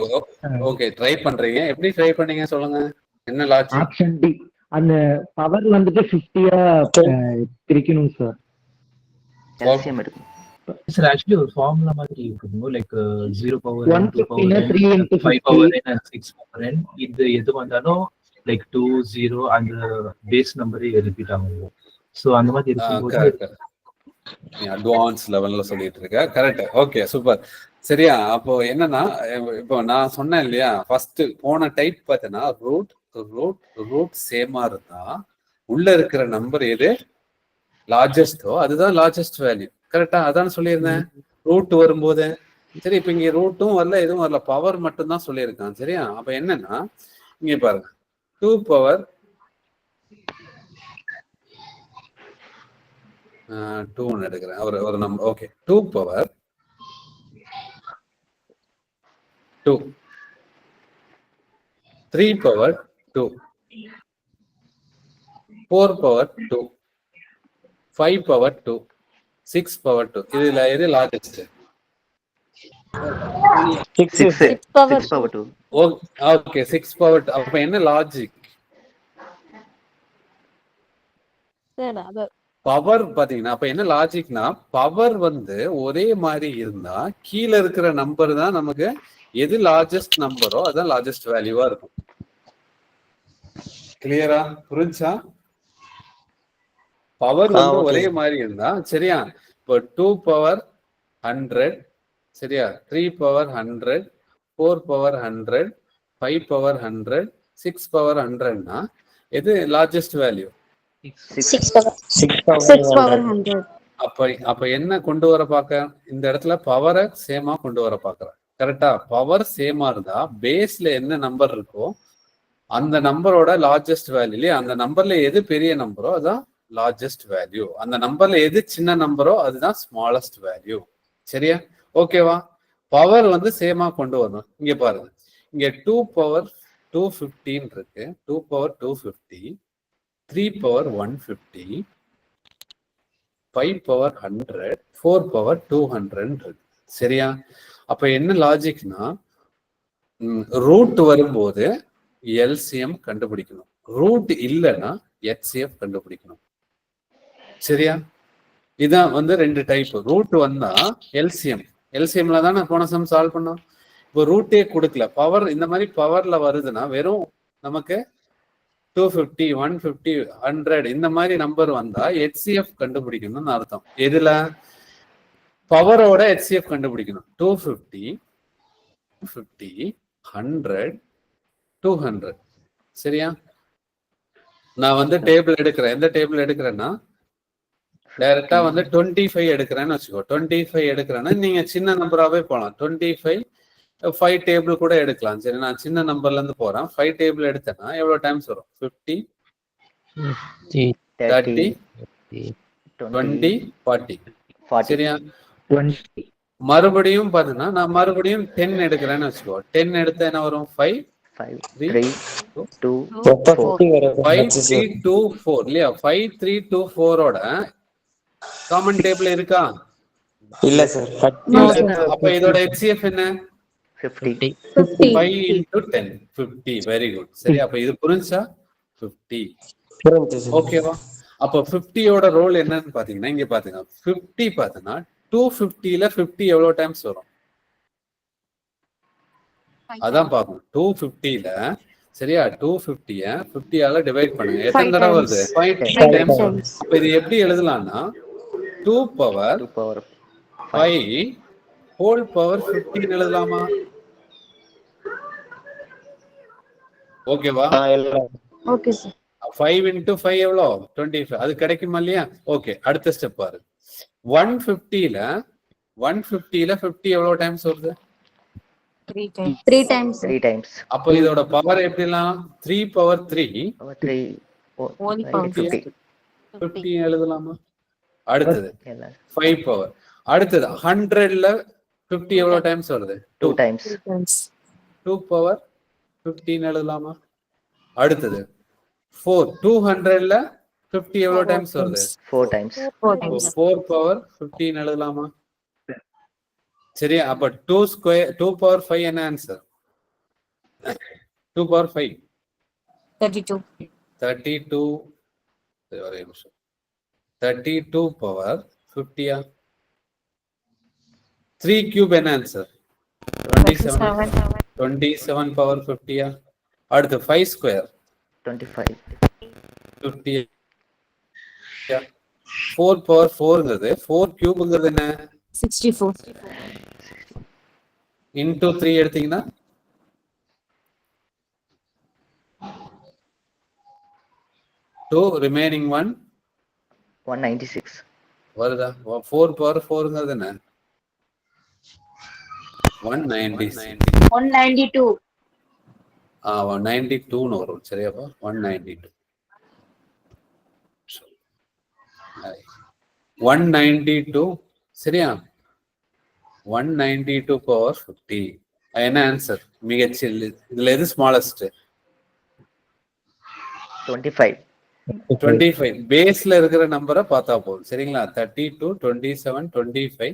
okay, try பண்றீங்க. எப்படி ட்ரை பண்ணீங்க சொல்லுங்க, என்ன லாஜிக்? ஆப்ஷன் டி, அந்த பவர் வந்துட்டு 50-ஆ பிரிக்கணும் சார். எல்சிஎம் எடுக்கணும் சார். ஆக்சுவலி ஒரு ஃபார்முலா மாதிரி இருக்கும், like 0 power 150 3 into 5 power 6 power இது எது வந்தாலும் லைக் 2 0 அந்த பேஸ் நம்பரே ரிப்பீட் ஆகும். சோ அந்த மாதிரி இருக்கும்போது அட்வான்ஸ் லெவல்ல சொல்லிட்டு இருக்க. கரெக்ட். Okay, super. சரியா? அப்போ என்னன்னா, இப்போ நான் சொன்னேன் இல்லையா, ஃபர்ஸ்ட் போன டைப் பார்த்தீங்கன்னா ரூட் சேமா இருந்தா உள்ள இருக்கிற நம்பர் எது லார்ஜஸ்டோ அதுதான் லார்ஜஸ்ட் வேல்யூ. கரெக்டா? அதான் சொல்லியிருந்தேன் ரூட் வரும்போது. சரி, இப்ப இங்க ரூட்டும் வரல, எதுவும் வரல, பவர் மட்டும் தான் சொல்லியிருக்கான். சரியா? அப்ப என்னன்னா, இங்க பாருங்க, 2 பவர் 2 எடுக்கிறேன் ஒரு number. Okay, 2 power 2, 3 power 2, 4 power 2, 5 power 2, 6 power 2. இதுல எது லார்ஜஸ்ட்? 6 பவர் 2. Okay, 6 power 2. அப்ப என்ன லாஜிக்? பவர் பாத்தீங்கன்னா, அப்ப என்ன லாஜிக்னா, பவர் வந்து ஒரே மாதிரி இருந்தா கீழே இருக்கிற நம்பர் தான் நமக்கு எது லார்ஜஸ்ட் நம்பரோ அதான் லார்ஜஸ்ட் வேல்யூவா இருக்கும். கிளியரா? புரிஞ்சா? பவர் வந்து ஒரே மாதிரி இருந்தா. சரியா? இப்போ 2 பவர் 100, சரியா? 3 பவர் 100, 4 பவர் 100, 5 பவர் 100, 6 பவர் 100னா எது லார்ஜஸ்ட் வேல்யூ? 6 பவர் 100. அப்ப என்ன கொண்டு வர பாக்க, இந்த இடத்துல பவரை சேமா கொண்டு வர பாக்குறேன். கரெக்டா? பவர் சேமா இருந்தா பேஸ்ல என்ன நம்பர் இருக்கோ அந்த நம்பரோட லார்ஜஸ்ட் வேல்யூ இல்லையா? அந்த நம்பர்ல எது பெரிய நம்பரோ அதான் லார்ஜஸ்ட் வேல்யூ, அந்த நம்பர்ல எது சின்ன நம்பரோ அதுதான் ஸ்மாலஸ்ட் வேல்யூ. சரியா? ஓகேவா? பவர் வந்து சேமா கொண்டு வரணும். இங்க பாருங்க, இங்க 2 பவர் 215 இருக்கு, 2 பவர் 250, 3 பவர் 150, 5 பவர் 100, 4 பவர் 200 இருக்கு. சரியா? அப்ப என்ன லாஜிக்னா, ரூட் வரும்போது எல்சிஎம் கண்டுபிடிக்கணும், ரூட் இல்லைன்னா HCF கண்டுபிடிக்கணும். சரியா? இதான் வந்து ரெண்டு டைப். ரூட் வந்தா எல்சிஎம்ல தான் நான் போன சம் சால்வ் பண்ணோம். இப்போ ரூட்டே கொடுக்கல, பவர் இந்த மாதிரி பவர்ல வருதுன்னா வெறும் நமக்கு 250, 150, 100 இந்த மாதிரி நம்பர் வந்தா HCF கண்டுபிடிக்கணும்னு அர்த்தம். எதுல? பவரோட HCF கண்டுபிடிக்கணும். 250, 50, 100, 200. சரியா? நான் வந்து டேபிள் எடுக்கிறேன். எந்த டேபிள் எடுக்கிறேன்னா டைரக்டா வந்து 25 எடுக்கிறேன்னு வச்சுக்கோ. 25 எடுக்கிறேன்னா நீங்க சின்ன நம்பராகவே போகலாம். 25 5 டேபிள் கூட எடுக்கலாம். சரி, நான் சின்ன நம்பர்ல இருந்து போறேன். 5 டேபிள் எடுத்தேன்னா எவ்வளவு டைம்ஸ் வரும்? 50, 30, 20, 40. சரியா? மறுபடியும் பாத்தீங்கன்னா நான் மறுபடியும் 10 எடுக்கிறேன்னு வச்சுக்கோ. 10 எடுத்தா என்ன வரும்? 5, 3, 2, 5, 3, 2, 4 இல்லையா? 5, 3, 2, 4 ஓட காமன் டேபிள் இருக்கா? இல்ல சார். அப்ப இதோட HCF என்ன? 50. 5 into 10, 50. Very good. சரி, அப்ப இது புரிஞ்சா? 50. ஓகேவா? அப்ப 50யோட ரோல் என்னன்னு பாத்தீங்கன்னா இங்க பாத்தீங்க 50 பாத்தீங்கன்னா 250ல 50 எவ்வளவு டைம்ஸ் வரும் அதான் பார்க்கணும். 250ல சரியா? 250 50ஆல டிவைட் பண்ணுங்க. எத்தனை தடவை வருது? 5 டைம்ஸ். அப்ப இது எப்படி எழுதலாம்னா 2 பவர் 5 ஹோல் பவர் 15 எழுதலாமா? ஓகேவா? Okay sir. 5 into 5 எவ்வளோ? 25. அது கிடைக்குமா இல்லையா? ஓகே, அடுத்த ஸ்டெப் பாரு. 150ல 50 எவ்வளவு டைம்ஸ் வருது? 3 டைம்ஸ். அப்போ இதோட பவர் எப்படிலாம்? 3 பவர் 3 50 எழுதலாமா? அடுத்தது 5 பவர். அடுத்தது 100ல 50 எவ்வளவு டைம்ஸ் வருது? 2 டைம்ஸ். 2 பவர் 15 எழுதலாமா? அடுத்தது 4 200ல 50 எவ்வளவு டைம்ஸ் வருது? 4 டைம்ஸ். 4 பவர் 15 எழுதலாமா? சரியா? அப்ப 2 பவர் 5 என்ன ஆன்சர்? 2 பவர் 5 32. ஒரே நிமிஷம். 32 பவர் 50. 3 கியூப் என்ன ஆன்சர்? 27 பவர் 50. அடுத்து 5 ஸ்கொயர் 25 50. 4 பவர் 4ங்கிறது 4 கியூப்ங்கிறது என்ன? 64 into 3 எடுத்தீங்கன்னா 2 remaining 1 196 வருதா? 4 பவர் 4ங்கிறது என்ன? 192. 192 வரும். சரியாப்பா? 192. 192 சரியா? 192 பவர் 50 என்ன ஆன்சர்? மிகச்சில் இதுல எது ஸ்மாலஸ்ட்? 25. பேஸ்ல இருக்கிற நம்பரை பார்த்தா போதும். சரிங்களா? 32, 27, 25,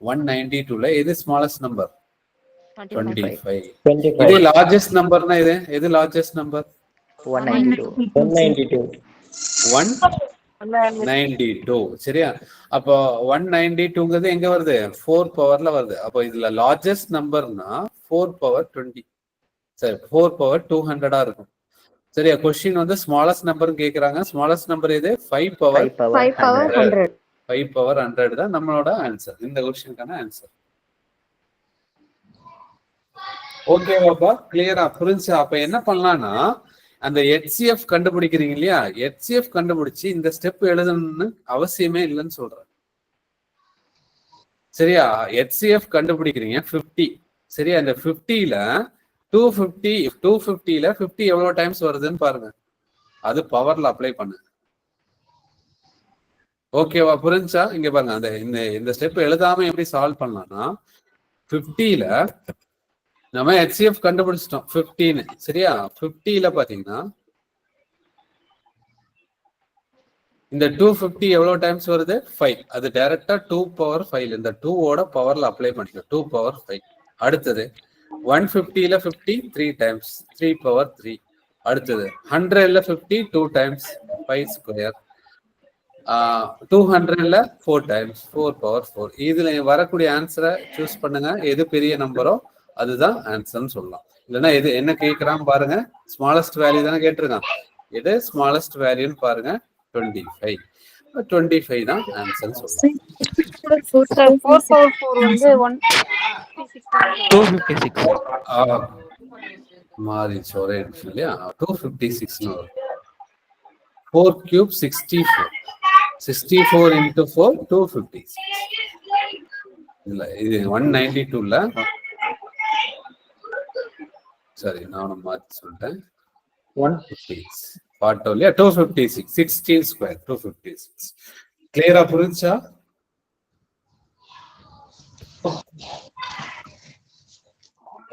192ல எது ஸ்மாலஸ்ட் நம்பர்? 25. இது லார்ஜஸ்ட் நம்பர்னா எது லார்ஜஸ்ட் நம்பர்? 192. சரியா? அப்போ 192ங்கிறது எங்க வருது? 4 பவர்ல வருது. அப்போ இதுல லார்ஜஸ்ட் நம்பர்னா 4 பவர் 20. சரி, 4 பவர் 200 இருக்கும். சரியா? கொஸ்டின் வந்து ஸ்மாலஸ்ட் நம்பர் கேக்குறாங்க. ஸ்மாலஸ்ட் நம்பர் எது? 5 பவர் 100. 5 பவர் 100 தான் நம்மளோட ஆன்சர். இந்த கொஸ்டினுக்கான ஆன்சர். ஓகேவாப்பா? கிளியரா புரிஞ்சா? அப்ப என்ன பண்ணலாம்னா அந்த HCF கண்டுபிடிக்கிறீங்க இல்லையா? HCF கண்டுபிடிச்சு இந்த ஸ்டெப் எழுதணும்னு அவசியமே இல்லைன்னு சொல்றேன். சரியா? HCF கண்டுபிடிக்கிறீங்க 50. சரியா? இந்த 50ல 250ல 50 எவ்வளவு டைம்ஸ் வருதுன்னு பாருங்க. அது பவர்ல அப்ளை பண்ணு. ஓகேவா? புரிஞ்சா? இங்க பாருங்க, அந்த இந்த ஸ்டெப் எழுதாம எப்படி சால்வ் பண்ணலாம்னா 50ல நம்ம HCF கண்டுபிடிச்சிட்டோம் 15. சரியா? 50ல பாத்தீங்கன்னா இந்த 250 எவ்வளவு டைம்ஸ் வருது? 5. அது டைரக்டா 2 பவர் 5 இந்த 2 ஓட பவர்ல அப்ளை பண்ணிக்கோ. 2 பவர் 5. அடுத்தது 150ல 50 3 டைம்ஸ் 3 பவர் 3. அடுத்தது 100ல 50 2 டைம்ஸ் 5 ஸ்கொயர். 200ல 4 times 4 power 4. இதுல வரக்கூடிய ஆன்சரை சூஸ் பண்ணுங்க. எது பெரிய நம்பரோ அதுதான் ஆன்சர்னு சொல்லலாம். இல்லைன்னா எது என்ன கேட்கறான் பாருங்க. ஸ்மாலஸ்ட் வேல்யூ தானே கேட்டிருக்கான். எது ஸ்மாலஸ்ட் வேல்யூன்னு பாருங்க. 25. 25 தான் ஆன்சர் சொல்லலாம். 256 மாறி ஒரே நிமிஷம் இல்லையா? 256 வரும். 4 கியூப் 64. 64 into 4 256. இல்ல இது 192ல சரி நானும் மாத்தி சொல்லிட்டேன். 156 பார்த்தோம் இல்லையா? 256 16 ஸ்கொயர் 256. கிளியரா புரிஞ்சா?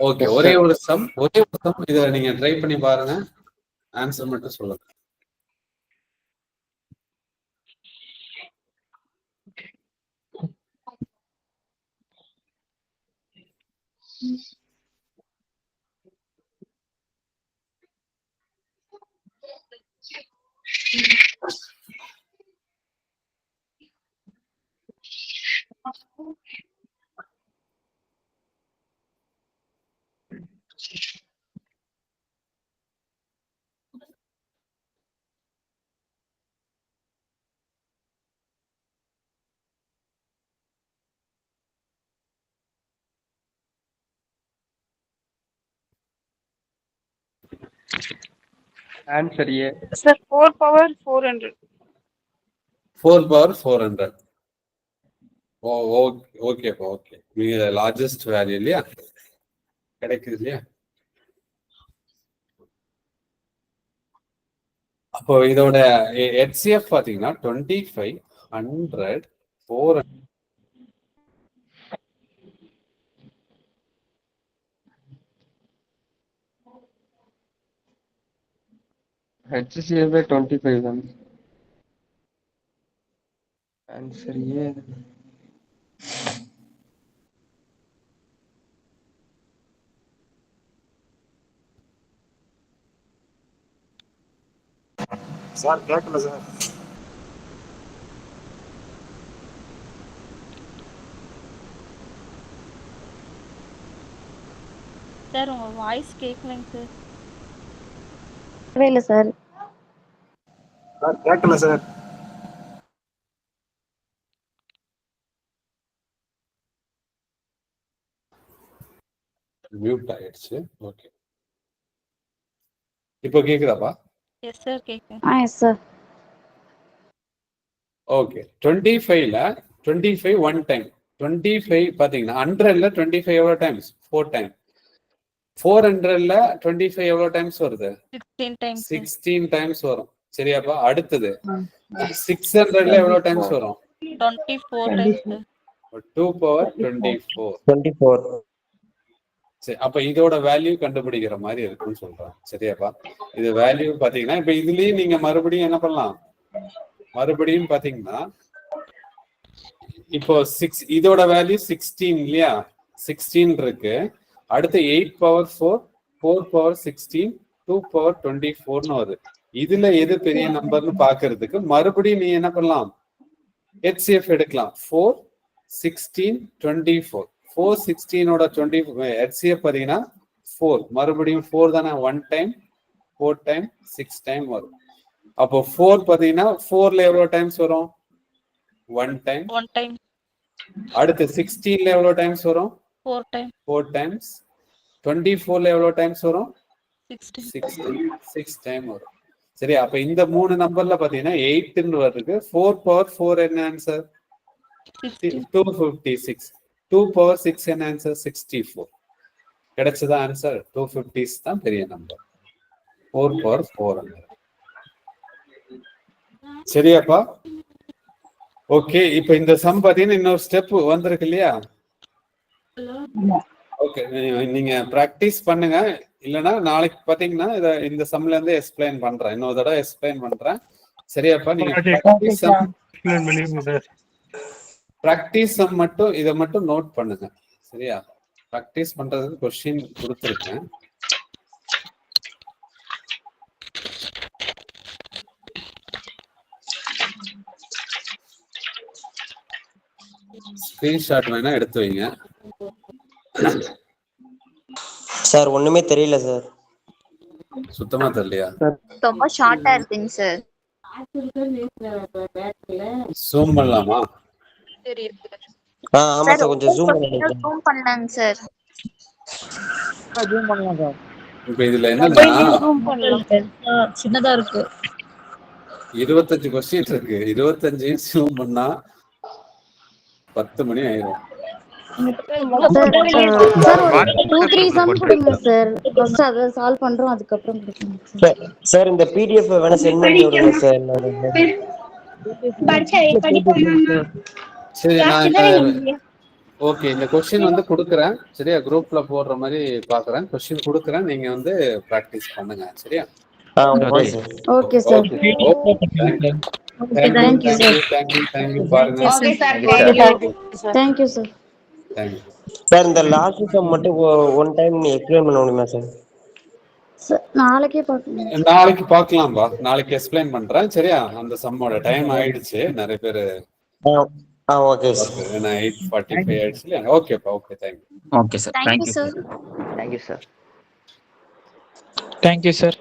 ஓகே, ஒரே ஒரு சம் இதை நீங்க ட்ரை பண்ணி பாருங்க, ஆன்சர் மட்டும் சொல்லுங்க. Answer A sir 4 power 400. 4 power 400. ஓகேப்பா, ஓகே. நீங்க லார்ஜஸ்ட் வேல்யூ இல்லையா கிடைக்குது இல்லையா? அப்போ இதோட HCF பாத்தீங்கன்னா 25 100 400. HCF 25 தான். Answer A. சார் கேட்கல சார். சார் உங்க வாய்ஸ் கேட்கலங்க சார். இல்ல சார். சார் கேட்கல சார். மியூட் ஆயிடுச்சு. ஓகே, இப்போ கேக்குதாப்பா? எஸ் சார் கேக்குது. Yes sir. ஓகே, 25ல 25 1 டைம். 25 பாத்தீங்கன்னா 100ல 25 எவ்வளவு டைம்ஸ்? 4 டைம். 400ல 25 எவ்வளவு டைம்ஸ் வருது? 16 டைம்ஸ். 16 டைம்ஸ் வரும். சரியாப்பா? அடுத்தது 600ல எவ்வளவு டைம்ஸ் வரும்? 24 டைம்ஸ். 2 power 24. 24. சரி, அப்ப இதோட வேல்யூ கண்டுபிடிக்கிற மாதிரி இருக்குன்னு சொல்றேன். சரியாப்பா? இது வேல்யூ பாத்தீங்கன்னா இப்ப இதுலயும் நீங்க மறுபடியும் என்ன பண்ணலாம்? மறுபடியும் பாத்தீங்கன்னா இப்போ 6 இதோட வேல்யூ 16 இல்லையா? 16 இருக்கு. அடுத்து 8 power 4 4 power 16 2 power 24ன்னு வருது. இதுல எது பெரிய நம்பர்னு பாக்குறதுக்கு மறுபடியும் நீ என்ன பண்ணலாம்? HCF எடுக்கலாம். 4 16 24. 4 16ஓட 20 HCF பாத்தீங்கன்னா 4 மறுபடியும் 4 தானே? 1 டைம் 4 டைம் 6 டைம் வரும். அப்போ 4 பாத்தீங்கன்னா 4ல எவ்வளவு டைம்ஸ் வரும்? 1 டைம். 1 டைம். அடுத்து 16ல எவ்வளவு டைம்ஸ் வரும்? 4 டைம். 4 டைம்ஸ். 24ல எவ்வளவு டைம்ஸ் வரும்? 6 டைம் வரும். சரி, அப்ப இந்த மூணு நம்பர்ல பாத்தீங்கன்னா 8ன்னு வருது. 4 power 4 என்ன ஆன்சர்? 256. 2 power 6 என்ன ஆன்சர்? 64. கிடைச்சதா ஆன்சர்? 250 தான் பெரிய நம்பர். 4 power 400. சரியாப்பா? ஓகே, இப்ப இந்த சம் பாத்தீங்கன்னா இன்னொரு ஸ்டெப் வந்திருக்கு இல்லையா? ஓகே, நீங்க பிராக்டிஸ் பண்ணுங்க. இல்லைன்னா நாளைக்கு பாத்தீங்கன்னா இந்த சம்ல இருந்து எக்ஸ்பிளைன் பண்றேன். இன்னொரு தடவை எக்ஸ்பிளைன் பண்றேன். சரியாப்பா? நீங்க பிராக்டிஸ் சம் மட்டும் இதை மட்டும் நோட் பண்ணுங்க. சரியா? பிராக்டிஸ் பண்றதுக்கு கொஸ்டின் கொடுத்துருக்கேன். ஸ்கிரீன்ஷாட் வேணா எடுத்து வைங்க. சார் ஒண்ணுமே தெரியல சார். சுத்தமா தெரியலையா? ரொம்ப ஷார்ட்டா இருக்குங்க சார். ஜூம் பண்ணலாமா? ஆமா சார், கொஞ்சம் ஜூம் பண்ணுங்க. ஜூம் பண்ணலாங்க சார். ஜூம் பண்ணலாம் சார். இப்ப இதுல என்னன்னா சின்னதா இருக்கு. 25 கொஸ்டின் இருக்கு. 25 ஜூம் பண்ணா 10 மணி ஆயிரும். சார் ஒரு 2-3 சம் கொடுங்க சார். ஃபர்ஸ்ட் அதை சால்வ் பண்றோம், அதுக்கப்புறம் கொடுங்க சார். சார் இந்த பிடிஎஃப் வேணா சென்ட் பண்ணி விடுங்க சார். சரி, நான் ஓகே இந்த கொஸ்டின் வந்து கொடுக்குறேன் சரியா, குரூப்ல போடுற மாதிரி பாக்குறேன். கொஸ்டின் கொடுக்குறேன், நீங்க வந்து பிராக்டிஸ் பண்ணுங்க சரியா. Okay sir. தேங்க்யூ பாருங்க. Thank you sir. சார் இந்த லாஸ்ட் சம் மட்டும் ஒன் டைம் எக்ஸ்பிளைன் பண்ண முடியுமா சார்? நாளைக்கே பார்க்கலாம். நாளைக்கு பார்க்கலாம்பா, நாளைக்கு எக்ஸ்பிளைன் பண்றேன் சரியா. அந்த சம்மோட டைம் ஆயிடுச்சு, நிறைய பேர் ஓகே சார். 8:45 ஆயிடுச்சு. ஓகேப்பா, okay thank you. Okay sir, thank you sir. Thank you sir. Thank you sir.